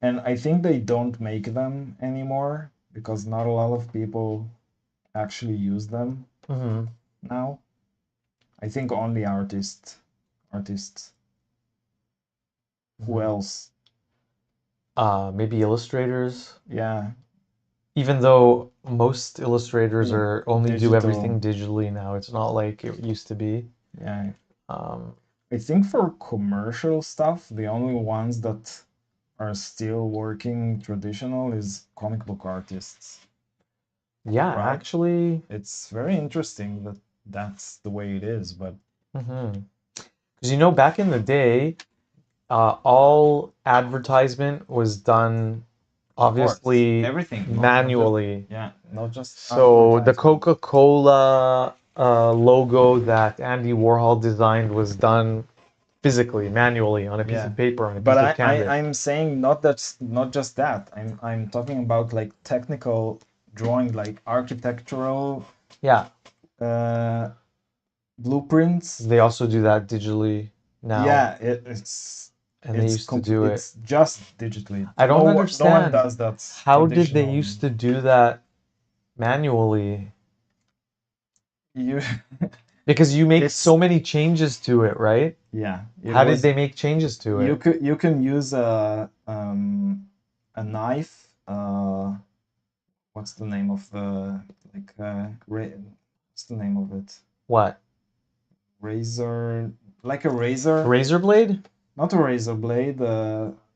B: and I think they don't make them anymore because not a lot of people actually use them
A: Mhm.
B: now. I think only artists. Who
A: Mhm.
B: else?
A: Maybe illustrators.
B: Yeah,
A: Even though most illustrators
B: yeah,
A: are only do
B: digital.
A: everything digitally now, it's not like it used to be.
B: Yeah,
A: Um,
B: I think for commercial stuff, the only ones that are still working traditional is comic book artists,
A: yeah,
B: right?
A: actually,
B: It's very interesting that that's the way it is, but
A: because you know, back in the day, all advertisement was done
B: of course,
A: obviously
B: everything, not just
A: manually.
B: yeah, not just
A: So the
B: advertisement.
A: Coca-Cola logo that Andy Warhol designed was done physically, manually on a piece
B: Yeah,
A: of paper, on a
B: but
A: piece of canvas.
B: I'm saying not just that. I'm talking about like technical drawing, like architectural
A: Yeah,
B: uh, blueprints.
A: they also do that digitally now,
B: Yeah,
A: and they used to do it.
B: it's just digitally.
A: I don't
B: No one
A: understand
B: does that
A: how did they
B: traditional.
A: used to do that manually?
B: You
A: Because you make
B: it's
A: so many changes to it, right?
B: yeah. It
A: How did
B: was
A: they make changes to it?
B: you can use a knife. What's the name of the like what's the name of it?
A: What?
B: Razor, like a razor,
A: Razor blade?
B: not a razor blade.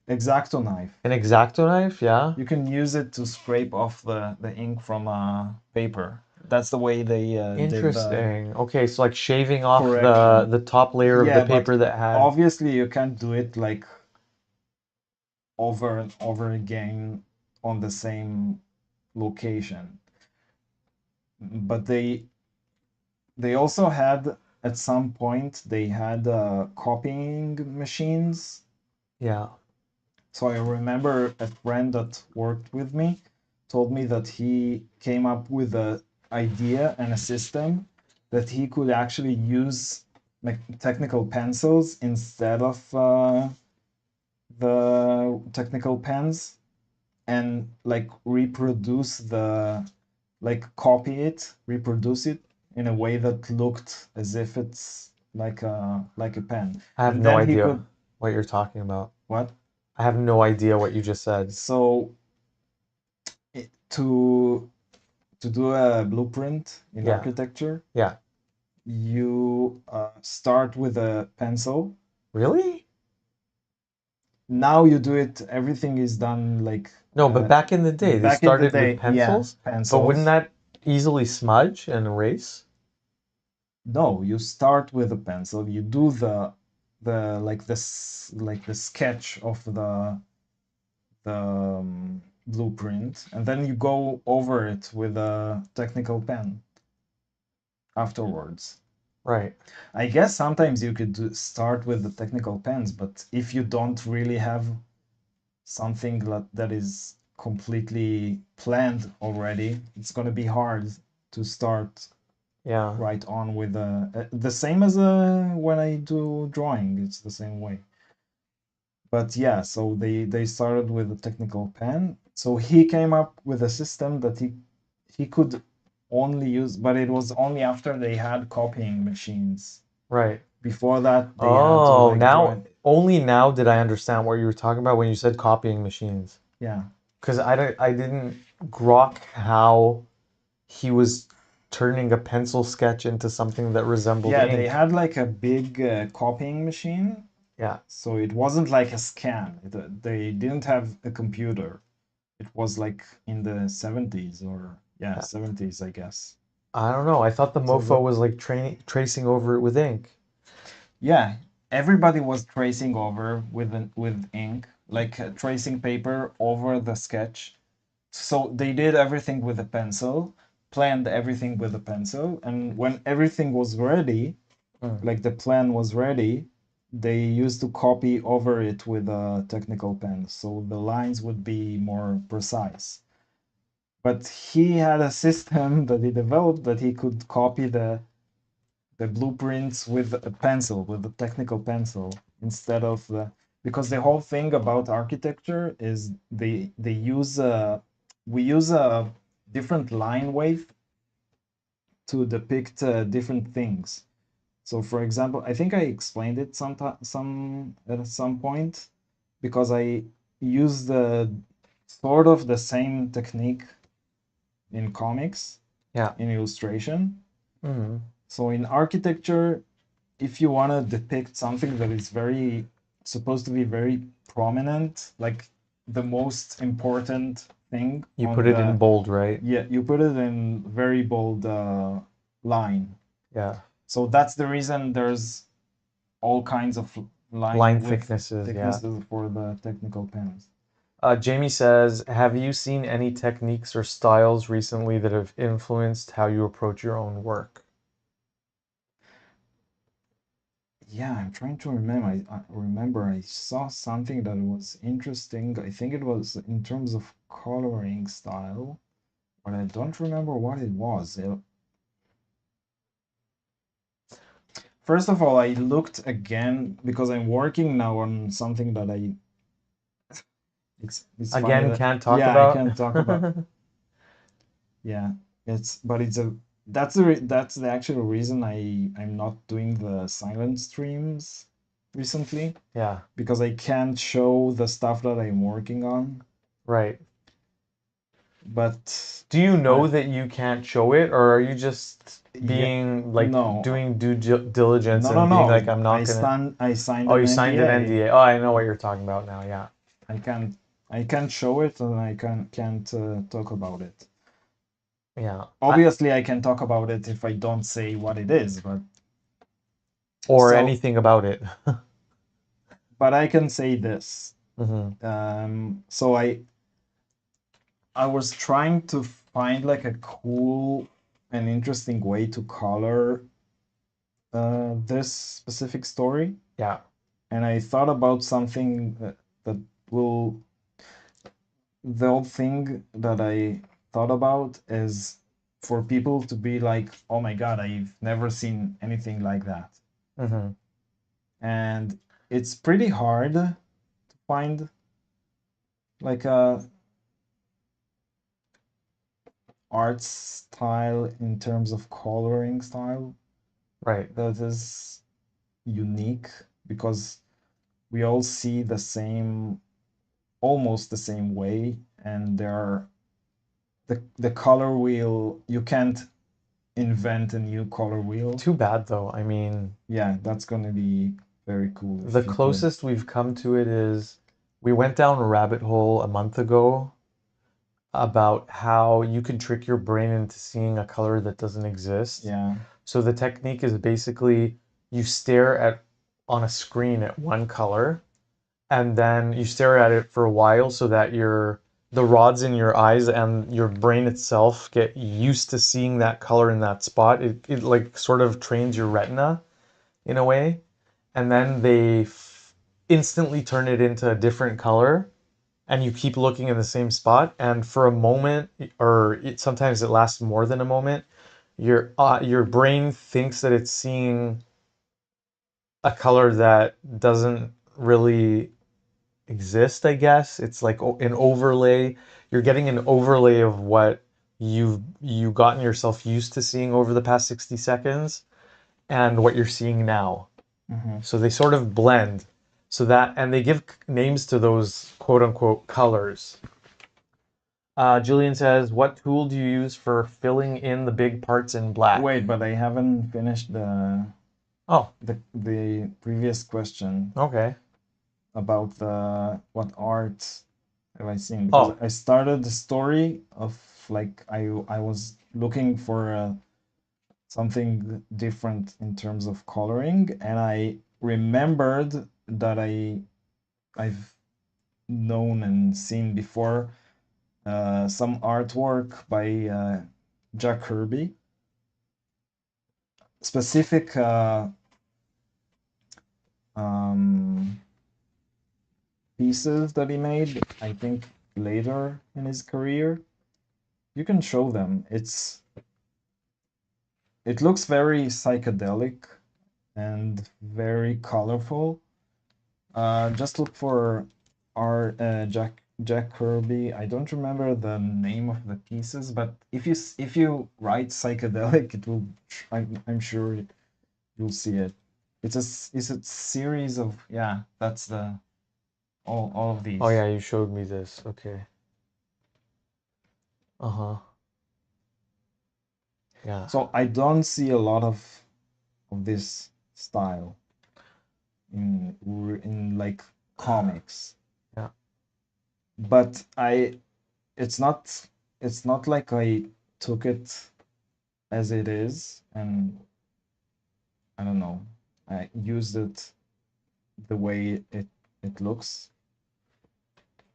B: Exacto knife.
A: An X-Acto knife? Yeah.
B: You can use it to scrape off the ink from paper. That's the way they did the
A: Interesting. Okay, so like shaving off
B: correction.
A: the top layer of the
B: Yeah, but
A: paper that had.
B: obviously you can't do it like over and over again on the same location. But they also had at some point they had copying machines.
A: Yeah.
B: So I remember a friend that worked with me told me that he came up with a idea and a system that he could actually use like technical pencils instead of the technical pens, and like reproduce the like copy it, reproduce it in a way that looked as if it's like a pen.
A: I have
B: And
A: no
B: then he
A: idea
B: could
A: what you're talking about.
B: what?
A: I have no idea what you just said.
B: So to do a blueprint in
A: Yeah.
B: architecture,
A: Yeah.
B: you start with a pencil.
A: Really?
B: Now you do it. Everything is done like
A: No, but back in the day, they
B: back in the
A: started with
B: day. Yeah,
A: pencils, but wouldn't
B: pencils.
A: that easily smudge and erase?
B: No, you start with a pencil. You do the like this like the sketch of the blueprint, and then you go over it with a technical pen afterwards.
A: Right.
B: I guess sometimes you could start with the technical pens, but if you don't really have something that is completely planned already, it's going to be hard to start
A: Yeah.
B: right on with the same as when I do drawing. It's the same way. But yeah, so they started with a technical pen. So he came up with a system that he could only use, but it was only after they had copying machines.
A: Right.
B: Before that, they had to
A: Oh,
B: like draw
A: now
B: it.
A: only now did I understand what you were talking about when you said copying machines.
B: Yeah.
A: Because I didn't grok how he was turning a pencil sketch into something that resembled
B: Yeah, they
A: ink.
B: had like a big copying machine.
A: Yeah.
B: So it wasn't like a scan. They didn't have a computer. It was like in the 70s or yeah,
A: Yeah.
B: 70s, I guess.
A: I don't know. I thought the
B: So
A: mofo was like tracing over it with ink.
B: yeah, everybody was tracing over with ink, like tracing paper over the sketch. So they did everything with a pencil, planned everything with a pencil, and when everything was ready,
A: Mm.
B: like the plan was ready, they used to copy over it with a technical pen, so the lines would be more precise. But he had a system that he developed that he could copy the blueprints with a pencil, with a technical pencil, instead of the because the whole thing about architecture is they use we use a different line wave to depict different things. So, for example, I think I explained it some at some point because I use the sort of the same technique in comics,
A: Yeah.
B: in illustration.
A: Mm.
B: So in architecture, if you want to depict something that is very supposed to be very prominent, like the most important thing
A: You
B: on
A: put it in
B: the
A: bold, right?
B: yeah, you put it in very bold line.
A: Yeah.
B: So that's the reason there's all kinds of
A: Line
B: line width
A: thicknesses, yeah.
B: thicknesses for the technical pens.
A: Jamie says, have you seen any techniques or styles recently that have influenced how you approach your own work?
B: Yeah, I'm trying to remember. I remember I saw something that was interesting. I think it was in terms of coloring style, but I don't remember what it was. First of all, I looked again because I'm working now on something that I. It's funny
A: Again,
B: that
A: can't talk
B: yeah, I
A: about?
B: can't talk about. Yeah, it's a that's the actual reason I'm not doing the silent streams recently
A: Yeah,
B: because I can't show the stuff that I'm working on.
A: right.
B: But
A: Do you
B: I
A: know that you can't show it, or are you just
B: yeah
A: being like
B: no
A: doing due diligence
B: no
A: and being like,
B: no
A: I'm not gonna.
B: I signed
A: Oh,
B: an
A: you signed an
B: NDA.
A: NDA. Oh, I know what you're talking about now. Yeah.
B: I can't I can't show it and I can't talk about it.
A: Yeah.
B: Obviously, I can talk about it if I don't say what it is, but
A: Or
B: so
A: anything about it.
B: but I can say this.
A: Hmm.
B: So I was trying to find like a cool and interesting way to color this specific story,
A: Yeah.
B: and I thought about something that will. The whole thing that I thought about is for people to be like, "Oh my God, I've never seen anything like that,"
A: Hmm.
B: and it's pretty hard to find like a art style in terms of coloring style
A: Right.
B: that is unique because we all see the same, almost the same way, and there are the color wheel. You can't invent a new color wheel.
A: Too bad though. I mean,
B: Yeah, that's gonna be very cool
A: the
B: if you could.
A: closest we've come to it is we went down a rabbit hole a month ago about how you can trick your brain into seeing a color that doesn't exist.
B: Yeah,
A: So the technique is basically you stare at on a screen at one color and then you stare at it for a while so that your the rods in your eyes and your brain itself get used to seeing that color in that spot. It like sort of trains your retina in a way, and then they instantly turn it into a different color, and you keep looking in the same spot, and for a moment, or sometimes it lasts more than a moment, your brain thinks that it's seeing a color that doesn't really exist, I guess. It's like an overlay. You're getting an overlay of what you've gotten yourself used to seeing over the past 60 seconds and what you're seeing now.
B: Mm-hmm.
A: So they sort of blend. So that, and they give names to those quote unquote colors. Julian says, what tool do you use for filling in the big parts in black?
B: Wait, but I haven't finished the
A: Oh,
B: the previous question
A: okay.
B: about what art have I seen, because I started the story of like I was looking for something different in terms of coloring, and I remembered that I've known and seen before some artwork by Jack Kirby, specific um, pieces that he made, I think later in his career. You can show them. It looks very psychedelic and very colorful. Just look for Jack Kirby. I don't remember the name of the pieces, but if you write psychedelic, it will. I'm sure you'll see it. It's a series of, yeah. That's the all of these.
A: Oh yeah, you showed me this. Okay. Uh-huh. Yeah.
B: So I don't see a lot of this style in like comics,
A: Yeah.
B: but it's not it's not like I took it as it is, and I don't know, I used it the way it looks.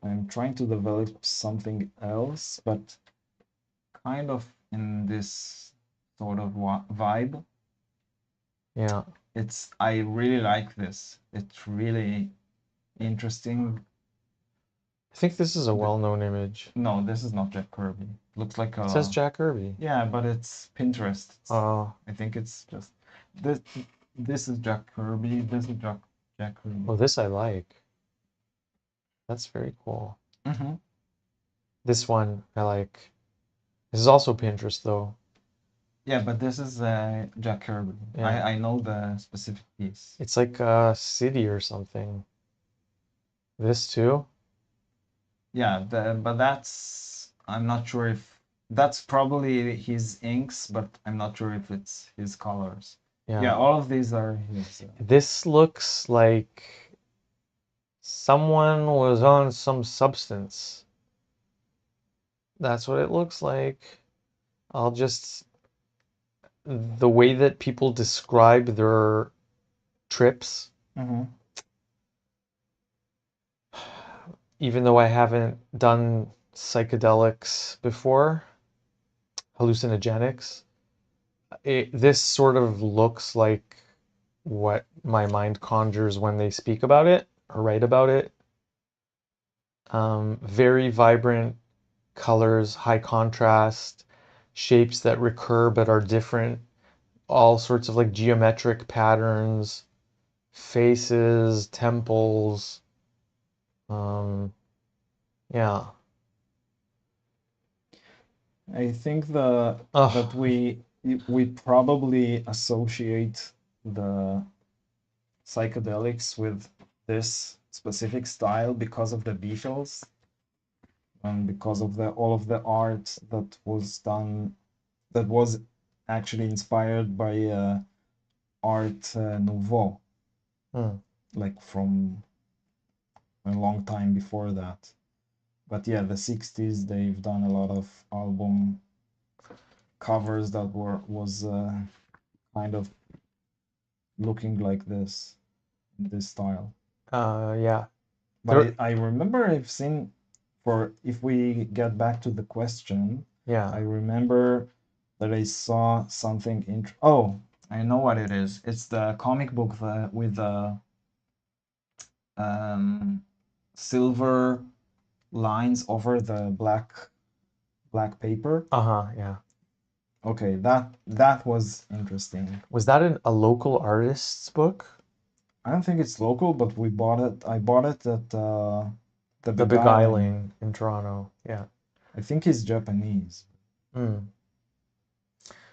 B: I'm trying to develop something else, but kind of in this sort of vibe.
A: Yeah.
B: I really like this. It's really interesting.
A: I think this is a well-known image.
B: No, this is not Jack Kirby. Looks like
A: It says Jack Kirby.
B: Yeah, but it's Pinterest.
A: Oh.
B: I think it's just this. This is Jack Kirby. This is Jack Kirby.
A: Oh, this I like. That's very cool.
B: Mm-hmm.
A: This one I like. This is also Pinterest though.
B: Yeah, but this is Jack Kirby.
A: Yeah.
B: I know the specific piece.
A: It's like a city or something. This too?
B: Yeah, but that's, I'm not sure if that's probably his inks, but I'm not sure if it's his colors.
A: Yeah.
B: Yeah, all of these are his.
A: This looks like someone was on some substance. That's what it looks like. I'll just, the way that people describe their trips,
B: Mm-hmm.
A: even though I haven't done psychedelics before, hallucinogenics, this sort of looks like what my mind conjures when they speak about it or write about it. Very vibrant colors, high contrast, shapes that recur but are different, all sorts of like geometric patterns, faces, temples. Yeah.
B: I think that we probably associate the psychedelics with this specific style because of the Beatles and because of the all of the art that was done, that was actually inspired by art nouveau, like from a long time before that. But yeah, the 60s, they've done a lot of album covers that was kind of looking like this style.
A: Yeah.
B: But I remember I've seen if we get back to the question,
A: Yeah.
B: I remember that I saw something oh, I know what it is. It's the comic book with the silver lines over the black paper.
A: Uh-huh, yeah.
B: Okay, that was interesting.
A: Was that a local artist's book?
B: I don't think it's local, but we bought it. I bought it at the
A: The Beguiling in Toronto. Yeah.
B: I think he's Japanese
A: Mm.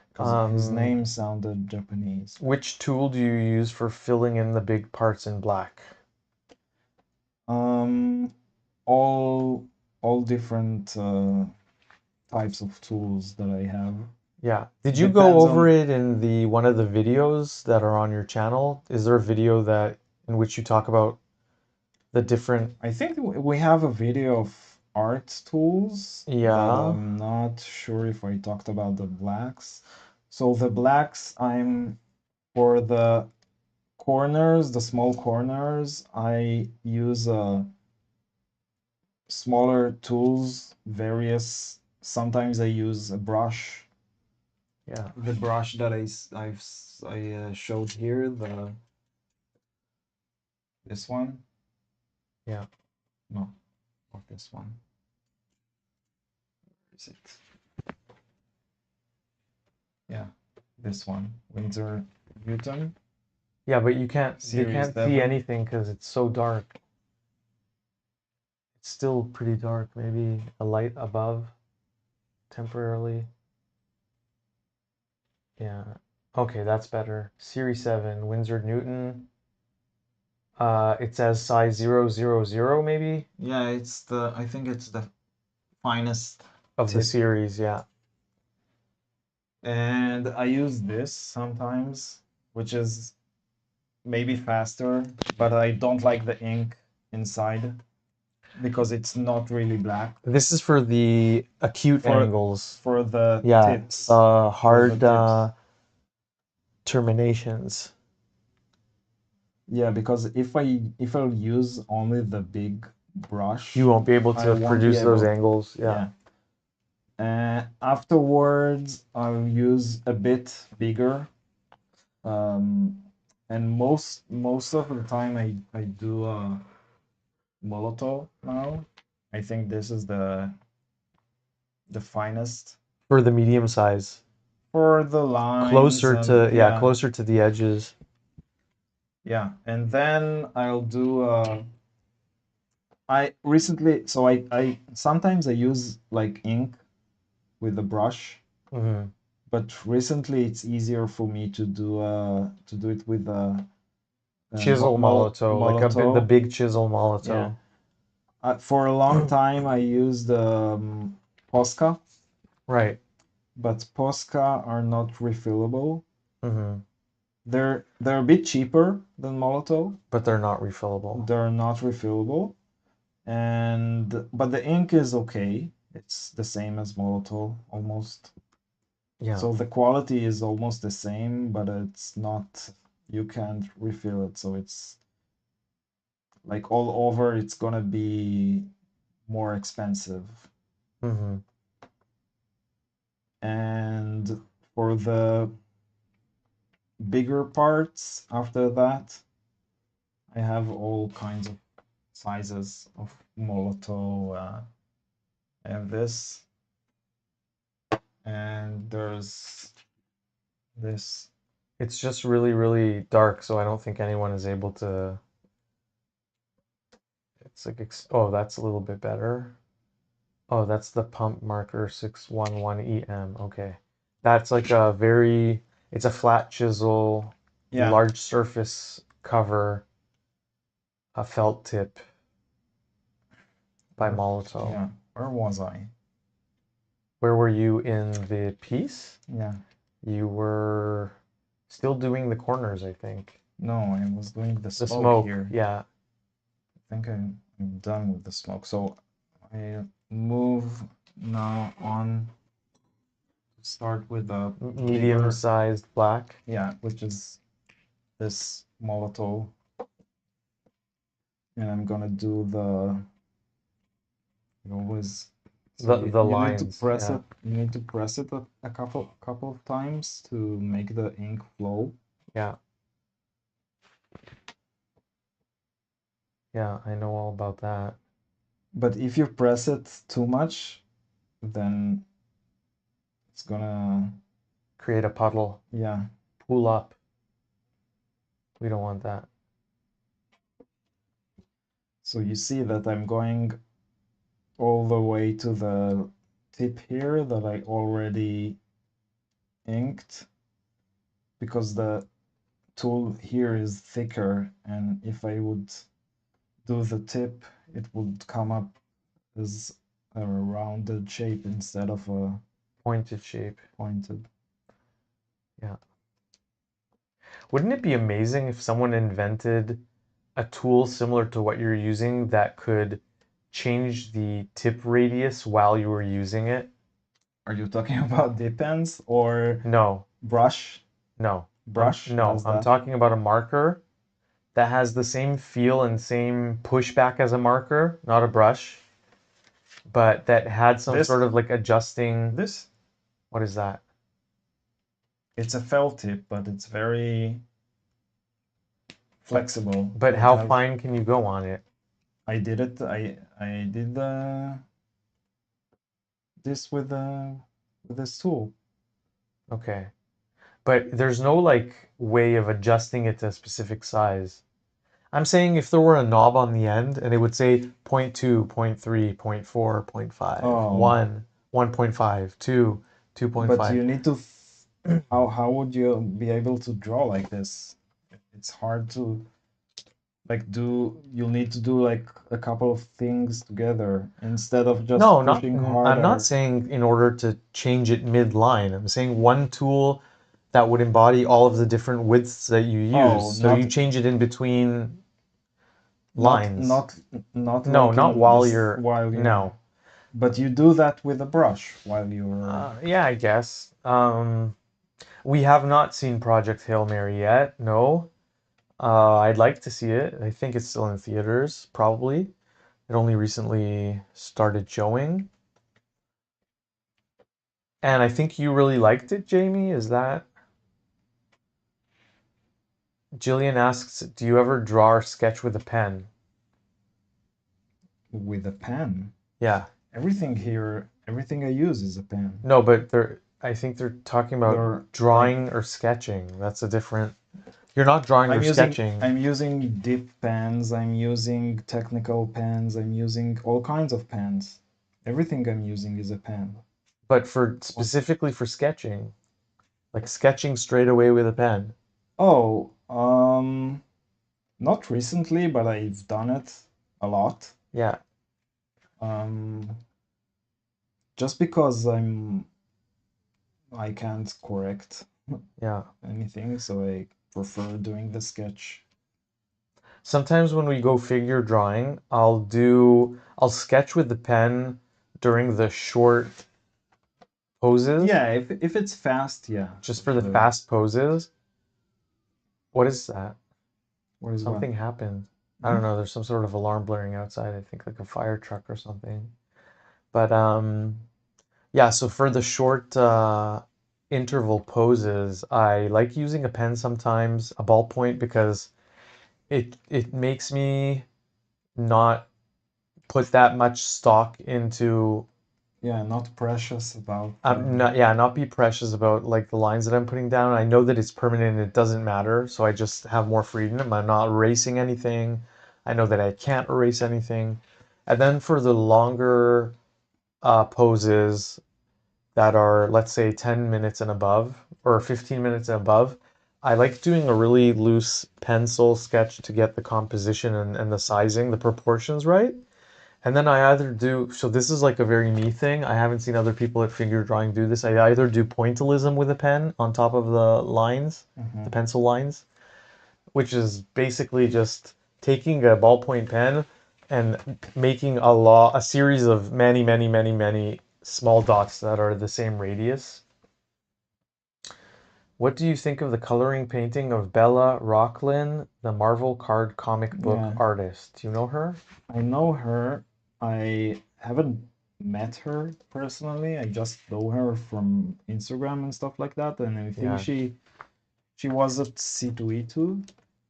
B: because his name sounded Japanese.
A: Which tool do you use for filling in the big parts in black?
B: All different types of tools that I have.
A: Yeah. Did you go over it in one of the videos that are on your channel? Is there a video in which you talk about the different?
B: I think we have a video of art tools.
A: Yeah.
B: But I'm not sure if I talked about the blacks. So the blacks, for the corners, the small corners, I use smaller tools, sometimes I use a brush.
A: Yeah.
B: The brush that I showed here, this one.
A: Yeah.
B: No, not this one. Where is it? Yeah, this one, Windsor Newton.
A: Yeah, but you can't see anything because it's so dark. It's still pretty dark. Maybe a light above temporarily. Yeah. Okay, that's better. Series 7, Windsor Newton. It says size 000 maybe?
B: Yeah, I think it's the finest
A: of the series, yeah.
B: And I use this sometimes, which is maybe faster, but I don't like the ink inside because it's not really black.
A: This is for the acute angles.
B: For the tips.
A: Hard terminations.
B: Yeah, because if I'll use only the big brush,
A: you won't be able to produce those angles. Yeah.
B: Afterwards, I'll use a bit bigger. And most of the time I do Molotov now. I think this is the finest
A: for the medium size.
B: For the lines,
A: closer to the edges.
B: Yeah, and then I'll do. I recently, so I sometimes I use like ink with the brush.
A: Mm-hmm.
B: But recently it's easier for me to do it with a
A: chisel Molotov, like the big chisel Molotov.
B: Yeah. For a long time I used Posca.
A: Right.
B: But Posca are not refillable.
A: Mm-hmm.
B: They're a bit cheaper than Molotov.
A: But they're not refillable.
B: But the ink is okay. It's the same as Molotov almost.
A: Yeah.
B: So the quality is almost the same, but it's not. You can't refill it, so it's like all over. It's gonna be more expensive.
A: Mm-hmm.
B: And for the bigger parts after that, I have all kinds of sizes of Molotov. I have this, and there's this.
A: It's just really, really dark, so I don't think anyone is able to. It's like, oh, that's a little bit better. Oh, that's the pump marker 611EM. Okay. That's like it's a flat chisel, large surface cover, a felt tip by Molotov.
B: Yeah. Where was I?
A: Where were you in the piece?
B: Yeah.
A: You were still doing the corners, I think.
B: No, I was doing the smoke here.
A: Yeah.
B: I think I'm done with the smoke. So I move now on to start with the
A: medium-sized black.
B: Yeah, which is this Molotov. And I'm gonna do You always
A: The
B: you need to
A: lines,
B: press
A: yeah.
B: it. You need to press it a couple of times to make the ink flow.
A: Yeah. Yeah, I know all about that.
B: But if you press it too much, then it's gonna,
A: Create a puddle.
B: yeah.
A: Pool up. We don't want that.
B: So you see that I'm going all the way to the tip here that I already inked, because the tool here is thicker, and if I would do the tip, it would come up as a rounded shape instead of a
A: Pointed shape.
B: pointed.
A: Yeah. Wouldn't it be amazing if someone invented a tool similar to what you're using that could change the tip radius while you were using it?
B: Are you talking about dip pens or
A: No,
B: brush?
A: no.
B: Brush
A: No,
B: does
A: I'm
B: that.
A: talking about a marker that has the same feel and same pushback as a marker, not a brush, but that had some
B: This
A: sort of like adjusting.
B: this
A: What is that?
B: it's a felt tip, but it's very flexible.
A: But
B: It
A: how
B: has,
A: fine can you go on it?
B: I did it. I did this with this tool.
A: Okay. But there's no like way of adjusting it to a specific size. I'm saying if there were a knob on the end and it would say 0.2, 0.3, 0.4, 0.5,
B: Oh,
A: 1, 1.5, 2,
B: but
A: 2.5.
B: you need to. How would you be able to draw like this? It's hard to like do. You'll need to do like a couple of things together instead of just
A: No, not
B: pushing
A: I'm not
B: harder.
A: saying in order to change it mid-line. I'm saying one tool that would embody all of the different widths that you use.
B: Oh,
A: So you change it in between
B: not
A: lines.
B: not not
A: No,
B: like
A: not
B: in
A: while
B: this
A: you're
B: while you're.
A: no.
B: But you do that with a brush while you're.
A: Yeah, I guess. We have not seen Project Hail Mary yet. No. I'd like to see it. I think it's still in theaters, probably. It only recently started showing. And I think you really liked it, Jamie. Is that? Jillian asks, do you ever draw or sketch with a pen?
B: With a pen.
A: Yeah.
B: Everything here, everything I use is a pen.
A: No, but I think they're talking about
B: They're like
A: drawing or sketching. That's a different. You're not drawing or sketching.
B: I'm using dip pens, I'm using technical pens, I'm using all kinds of pens. Everything I'm using is a pen.
A: But for specifically for sketching, like sketching straight away with a pen.
B: Oh, not recently, but I've done it a lot.
A: Yeah.
B: Um, just because I can't correct
A: Yeah.
B: anything, so I prefer doing the sketch.
A: Sometimes when we go figure drawing, I'll sketch with the pen during the short poses,
B: Yeah, if it's fast, yeah.
A: just for the fast poses. What is that?
B: What is what?
A: Something happened. I don't know. There's some sort of alarm blaring outside. I think like a fire truck or something. But yeah, so for the short interval poses, I like using a pen sometimes, a ballpoint, because it makes me not put that much stock into
B: Yeah, not precious about
A: not be precious about like the lines that I'm putting down. I know that it's permanent and it doesn't matter, so I just have more freedom. I'm not erasing anything. I know that I can't erase anything. And then for the longer poses that are, let's say, 10 minutes and above or 15 minutes and above, I like doing a really loose pencil sketch to get the composition and the sizing, the proportions right. And then I either do, so this is like a very me thing. I haven't seen other people at figure drawing do this. I either do pointillism with a pen on top of the lines, the pencil lines, which is basically just taking a ballpoint pen and making a series of many small dots that are the same radius. What do you think of the coloring painting of Bella Rocklin, the Marvel card comic book
B: Yeah,
A: artist? Do you know her?
B: I know her. I haven't met her personally. I just know her from Instagram and stuff like that. And I think
A: Yeah.
B: she was at C2E2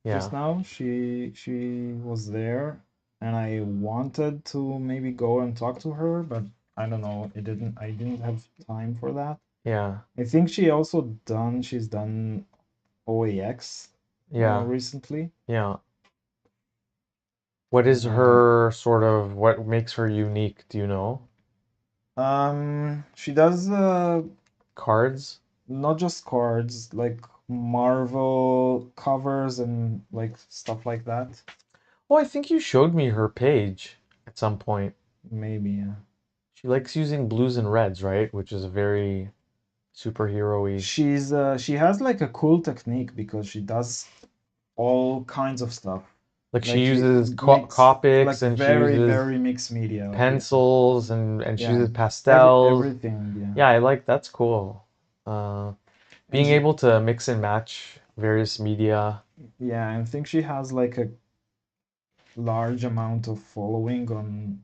A: Yeah.
B: just now. She was there, and I wanted to maybe go and talk to her, but I don't know. I didn't have time for that.
A: Yeah.
B: I think she's done OAX
A: Yeah.
B: recently.
A: Yeah. What is her sort of, what makes her unique? Do you know?
B: She does
A: Cards?
B: not just cards, like Marvel covers and like stuff like that.
A: Oh, I think you showed me her page at some point.
B: Maybe, yeah.
A: She likes using blues and reds, right? Which is a very superhero-y.
B: She has like a cool technique because she does all kinds of stuff.
A: Like she
B: Like she
A: uses
B: makes
A: Copics
B: like
A: and she
B: very,
A: uses
B: very mixed media. Yeah.
A: pencils and she
B: Yeah.
A: uses pastels.
B: Everything, yeah.
A: Yeah, I like that's cool. Uh,
B: And
A: being
B: she,
A: able to mix and match various media.
B: yeah, I think she has like a large amount of following on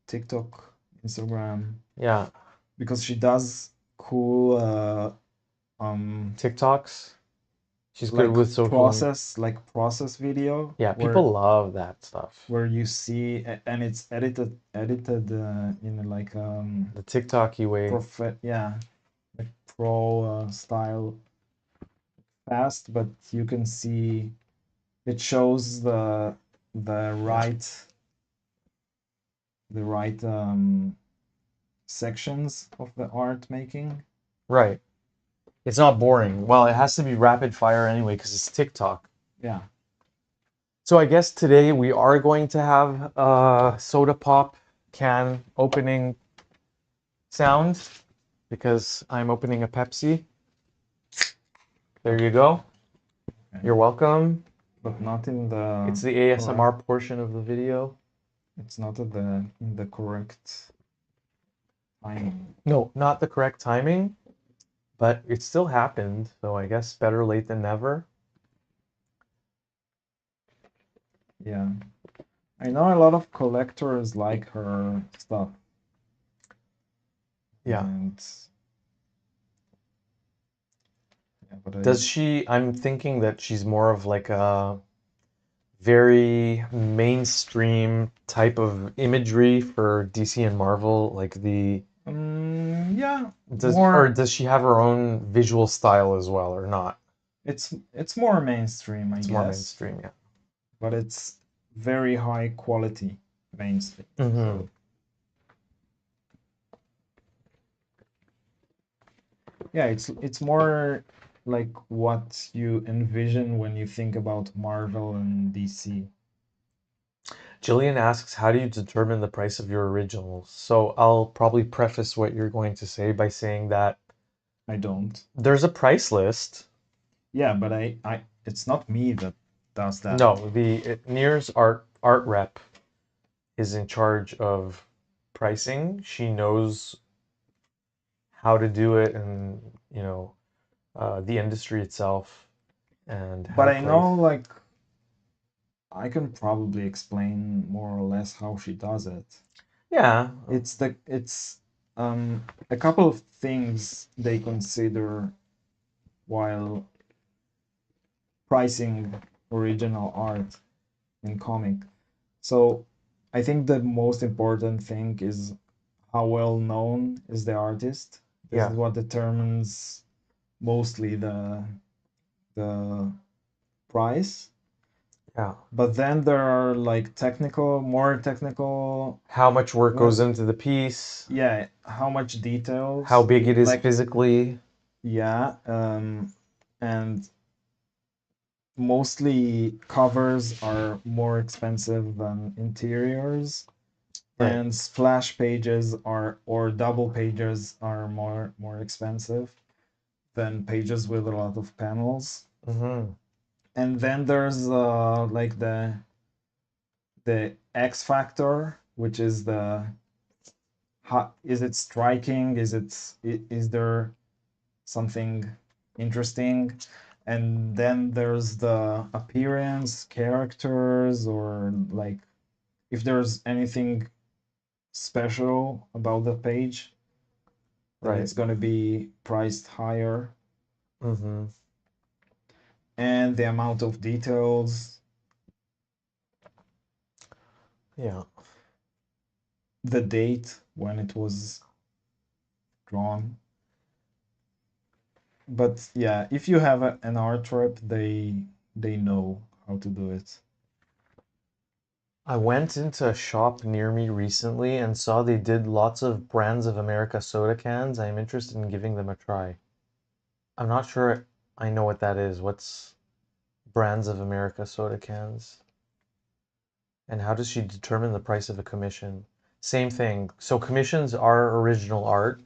B: TikTok, Instagram,
A: Yeah,
B: because she does cool um
A: TikToks. She's good
B: like
A: with social.
B: process video
A: Yeah, people love that stuff.
B: where you see and it's edited in like
A: The TikToky way.
B: yeah, like pro style fast, but you can see it shows the right the right sections of the art making.
A: Right. It's not boring. Well, it has to be rapid fire anyway because it's TikTok.
B: Yeah.
A: So I guess today we are going to have a soda pop can opening sound because I'm opening a Pepsi. There you go.
B: Okay.
A: You're welcome.
B: But not in the
A: It's the ASMR portion of the video.
B: it's not at in the correct timing.
A: No, not the correct timing, but it still happened. So I guess better late than never.
B: Yeah. I know a lot of collectors like her stuff.
A: Yeah.
B: And yeah, but
A: Does she? I'm thinking that she's more of like a very mainstream type of imagery for DC and Marvel, like the
B: yeah,
A: does she have her own visual style as well or not?
B: it's more mainstream, I
A: It's more
B: guess,
A: mainstream, yeah.
B: but it's very high quality mainstream.
A: Mm-hmm.
B: Yeah, it's more like what you envision when you think about Marvel and DC.
A: Jillian asks, how do you determine the price of your originals? So I'll probably preface what you're going to say by saying that
B: I don't.
A: there's a price list.
B: Yeah, but it's not me that does that.
A: No, the Near's art rep is in charge of pricing. She knows how to do it and, the industry itself and how
B: But
A: to
B: I
A: place.
B: know like I can probably explain more or less how she does it.
A: Yeah.
B: It's a couple of things they consider while pricing original art in comic. So I think the most important thing is how well known is the artist. This
A: Yeah.
B: is what determines mostly the price.
A: Yeah.
B: But then there are like more technical.
A: How much work goes into the piece?
B: Yeah, how much details?
A: How big it is
B: like
A: physically?
B: yeah, and mostly covers are more expensive than interiors.
A: Right.
B: And splash pages or double pages are more expensive than pages with a lot of panels.
A: Mm-hmm.
B: And then there's like the X factor, which is is it striking? Is there something interesting? And then there's the appearance, characters, or like if there's anything special about the page, then
A: Right.
B: it's going to be priced higher.
A: Mm-hmm.
B: And the amount of details,
A: Yeah.
B: the date when it was drawn. But yeah, if you have an art rep, they know how to do it.
A: I went into a shop near me recently and saw they did lots of Brands of America soda cans. I'm interested in giving them a try. I'm not sure I know what that is. What's Brands of America soda cans? And how does she determine the price of a commission? Same thing. So commissions are original art.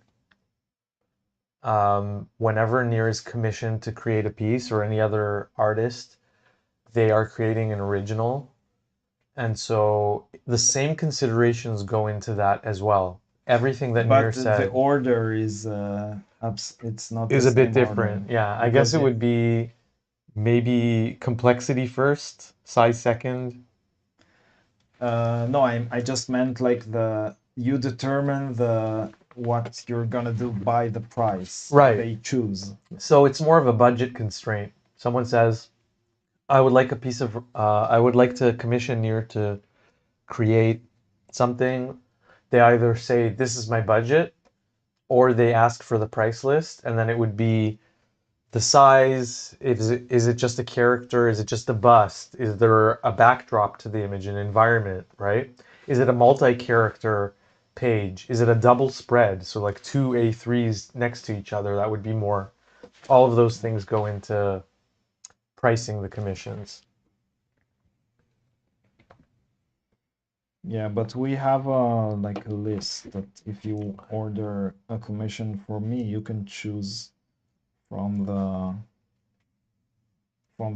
A: Whenever Near is commissioned to create a piece or any other artist, they are creating an original. And so the same considerations go into that as well. Everything that Nir
B: But the
A: said
B: order is it's not the
A: is a bit
B: same order
A: different. Yeah, I guess
B: because
A: it would be maybe complexity first, size second.
B: no, I just meant like the you determine the what you're gonna do by the price
A: Right.
B: they choose.
A: So it's more of a budget constraint. Someone says, I would like a piece of, I would like to commission Nir to create something. They either say, this is my budget, or they ask for the price list, and then it would be the size. Is it just a character? Is it just a bust? Is there a backdrop to the image, an environment, right? Is it a multi-character page? Is it a double spread? So like two A3s next to each other, that would be more. All of those things go into pricing the commissions.
B: Yeah, but we have a like a list that if you order a commission for me, you can choose from the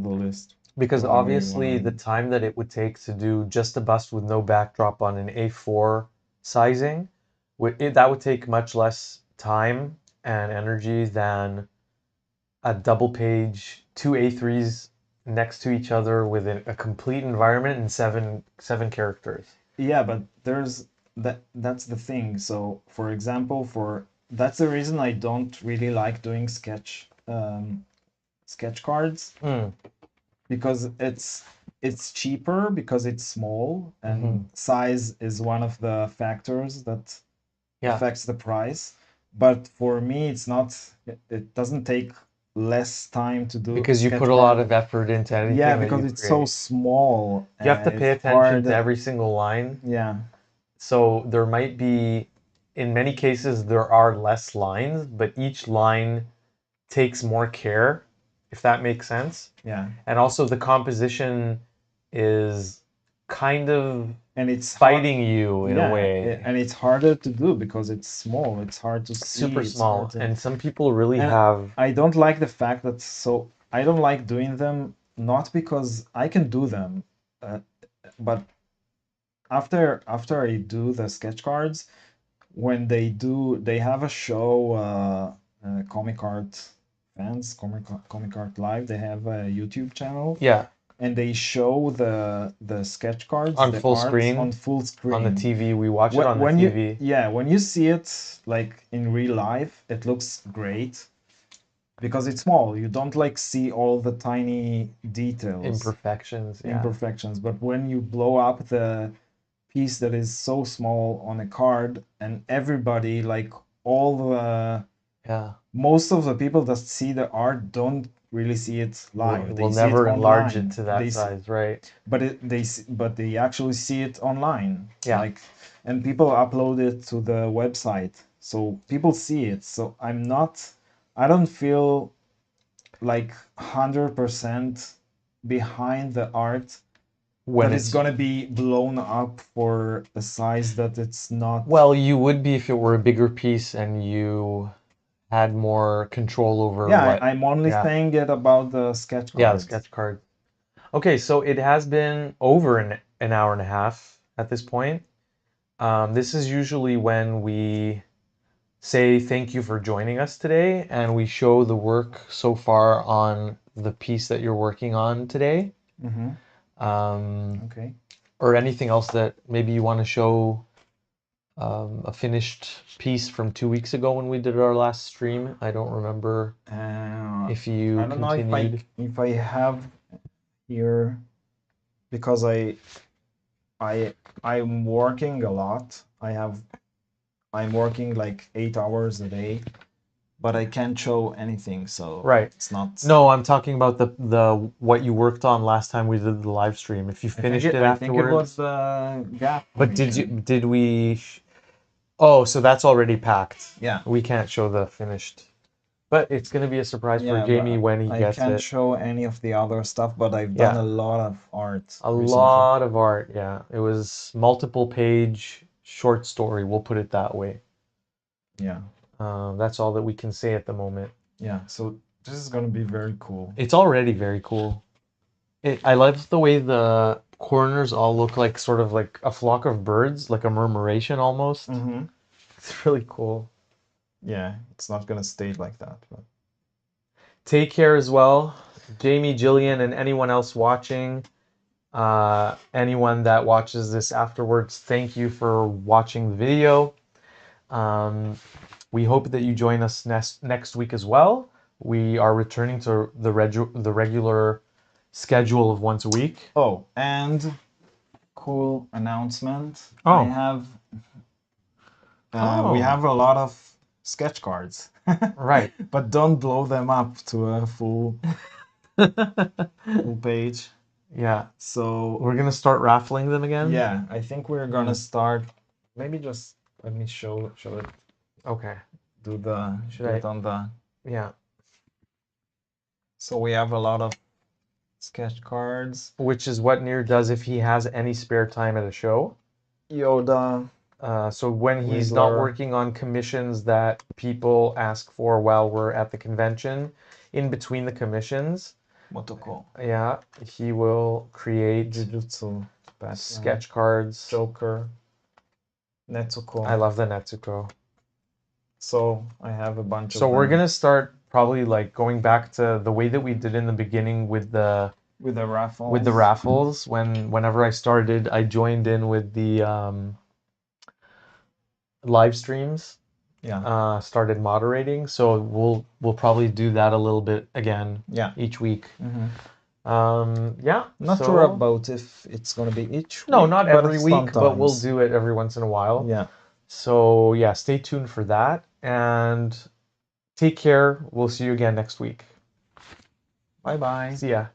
B: list
A: Because
B: whatever you want to
A: obviously the
B: order.
A: time that it would take to do just a bust with no backdrop on an A4 sizing, that would take much less time and energy than a double page, two A3s next to each other with a complete environment and seven characters.
B: Yeah, but that's the thing. So, for example, for that's the reason I don't really like doing sketch cards
A: Mm.
B: because it's cheaper because it's small and
A: Hmm.
B: size is one of the factors that
A: Yeah,
B: affects the price. But for me, it's not. It doesn't take less time to do a
A: because you put
B: sketch
A: a lot
B: card.
A: of effort into
B: Yeah,
A: anything that
B: because
A: you
B: it's so
A: create.
B: small
A: You have to
B: and
A: pay
B: it's
A: attention to
B: hard.
A: every single line.
B: Yeah,
A: So there might be, in many cases, there are less lines, but each line takes more care, if that makes sense.
B: yeah,
A: And also the composition is kind of
B: and it's hard.
A: fighting you in a
B: Yeah,
A: way.
B: and it's harder to do because it's small. It's hard to
A: Super
B: see. It's hard
A: small.
B: to.
A: And some people really
B: And
A: have,
B: I don't like the fact that I don't like doing them not because I can do them, uh, but after I do the sketch cards, when they have a show, Comic Art fans, Comic Art Live, they have a YouTube channel
A: yeah,
B: and they show the sketch cards,
A: on
B: the
A: full
B: art on
A: screen,
B: full
A: on the
B: screen.
A: TV. We watch it on the
B: When you
A: TV.
B: yeah, when you see it like in real life, it looks great because it's small. You don't like see all the tiny details,
A: Imperfections, yeah.
B: imperfections. But when you blow up the piece that is so small on a card and everybody like all the
A: Yeah.
B: most of the people that see the art don't really see it live.
A: We'll
B: They see it
A: never enlarge it
B: online.
A: to that size, right?
B: But they actually see it online.
A: Yeah.
B: Like and people upload it to the website. So people see it. So I don't feel like 100% behind the art
A: When
B: that is
A: it's,
B: gonna be blown up for a size that it's not.
A: well, you would be if it were a bigger piece and you had more control over
B: Yeah,
A: what,
B: I'm only
A: yeah.
B: saying it about the sketch
A: Yeah, the
B: cards.
A: sketch card. Okay, so it has been over an hour and a half at this point. This is usually when we say thank you for joining us today and we show the work so far on the piece that you're working on today.
B: Mm-hmm.
A: Um,
B: Okay.
A: or anything else that maybe you want to show a finished piece from 2 weeks ago when we did our last stream. I don't remember if you
B: I don't know
A: continued.
B: if I have here, because I'm working a lot. I'm working like 8 hours a day, but I can't show anything, so
A: Right.
B: it's not.
A: No, I'm talking about the what you worked on last time we did the live stream. If you finished it
B: I think it was
A: afterwards.
B: the gap.
A: But
B: formation.
A: did we Oh, so that's already packed.
B: Yeah.
A: We can't show the finished. But it's going to be a surprise for
B: Yeah,
A: Jamie
B: but
A: when he
B: I
A: gets
B: can't
A: it.
B: show any of the other stuff, but I've done
A: Yeah.
B: a lot of art
A: A
B: recently.
A: lot of art, yeah. It was multiple page short story, we'll put it that way.
B: Yeah.
A: That's all that we can say at the moment.
B: Yeah, so this is gonna be very cool.
A: It's already very cool. I love the way the corners all look like sort of like a flock of birds, like a murmuration almost.
B: Mm-hmm.
A: It's really cool.
B: Yeah, it's not gonna stay like that, but
A: Take care as well, Jamie, Jillian, and anyone else watching. Anyone that watches this afterwards, thank you for watching the video. We hope that you join us next week as well. We are returning to the regular schedule of once a week.
B: oh, and cool announcement.
A: Oh.
B: I have we have a lot of sketch cards.
A: Right.
B: But don't blow them up to a full page.
A: Yeah.
B: So
A: We're gonna start raffling them again?
B: yeah, I think we're gonna start. Maybe just let me show it.
A: Okay.
B: Do it on the.
A: Yeah.
B: So we have a lot of sketch cards.
A: Which is what Near does if he has any spare time at a show.
B: Yoda.
A: So when he's
B: Weasler.
A: not working on commissions that people ask for while we're at the convention, in between the commissions,
B: Motoko.
A: yeah, he will create
B: Jujutsu.
A: sketch cards.
B: Joker. Netsuko.
A: I love the Netsuko.
B: So I have a bunch of
A: So we're
B: them.
A: gonna start probably like going back to the way that we did in the beginning with the raffles. Whenever I started, I joined in with the live streams.
B: Yeah.
A: Started moderating, so we'll probably do that a little bit again.
B: Yeah.
A: Each week.
B: Mm-hmm.
A: Yeah.
B: Not sure about if it's gonna be each week.
A: No, not every week,
B: sometimes.
A: but we'll do it every once in a while.
B: Yeah.
A: So yeah, stay tuned for that and take care. We'll see you again next week.
B: Bye bye.
A: See ya.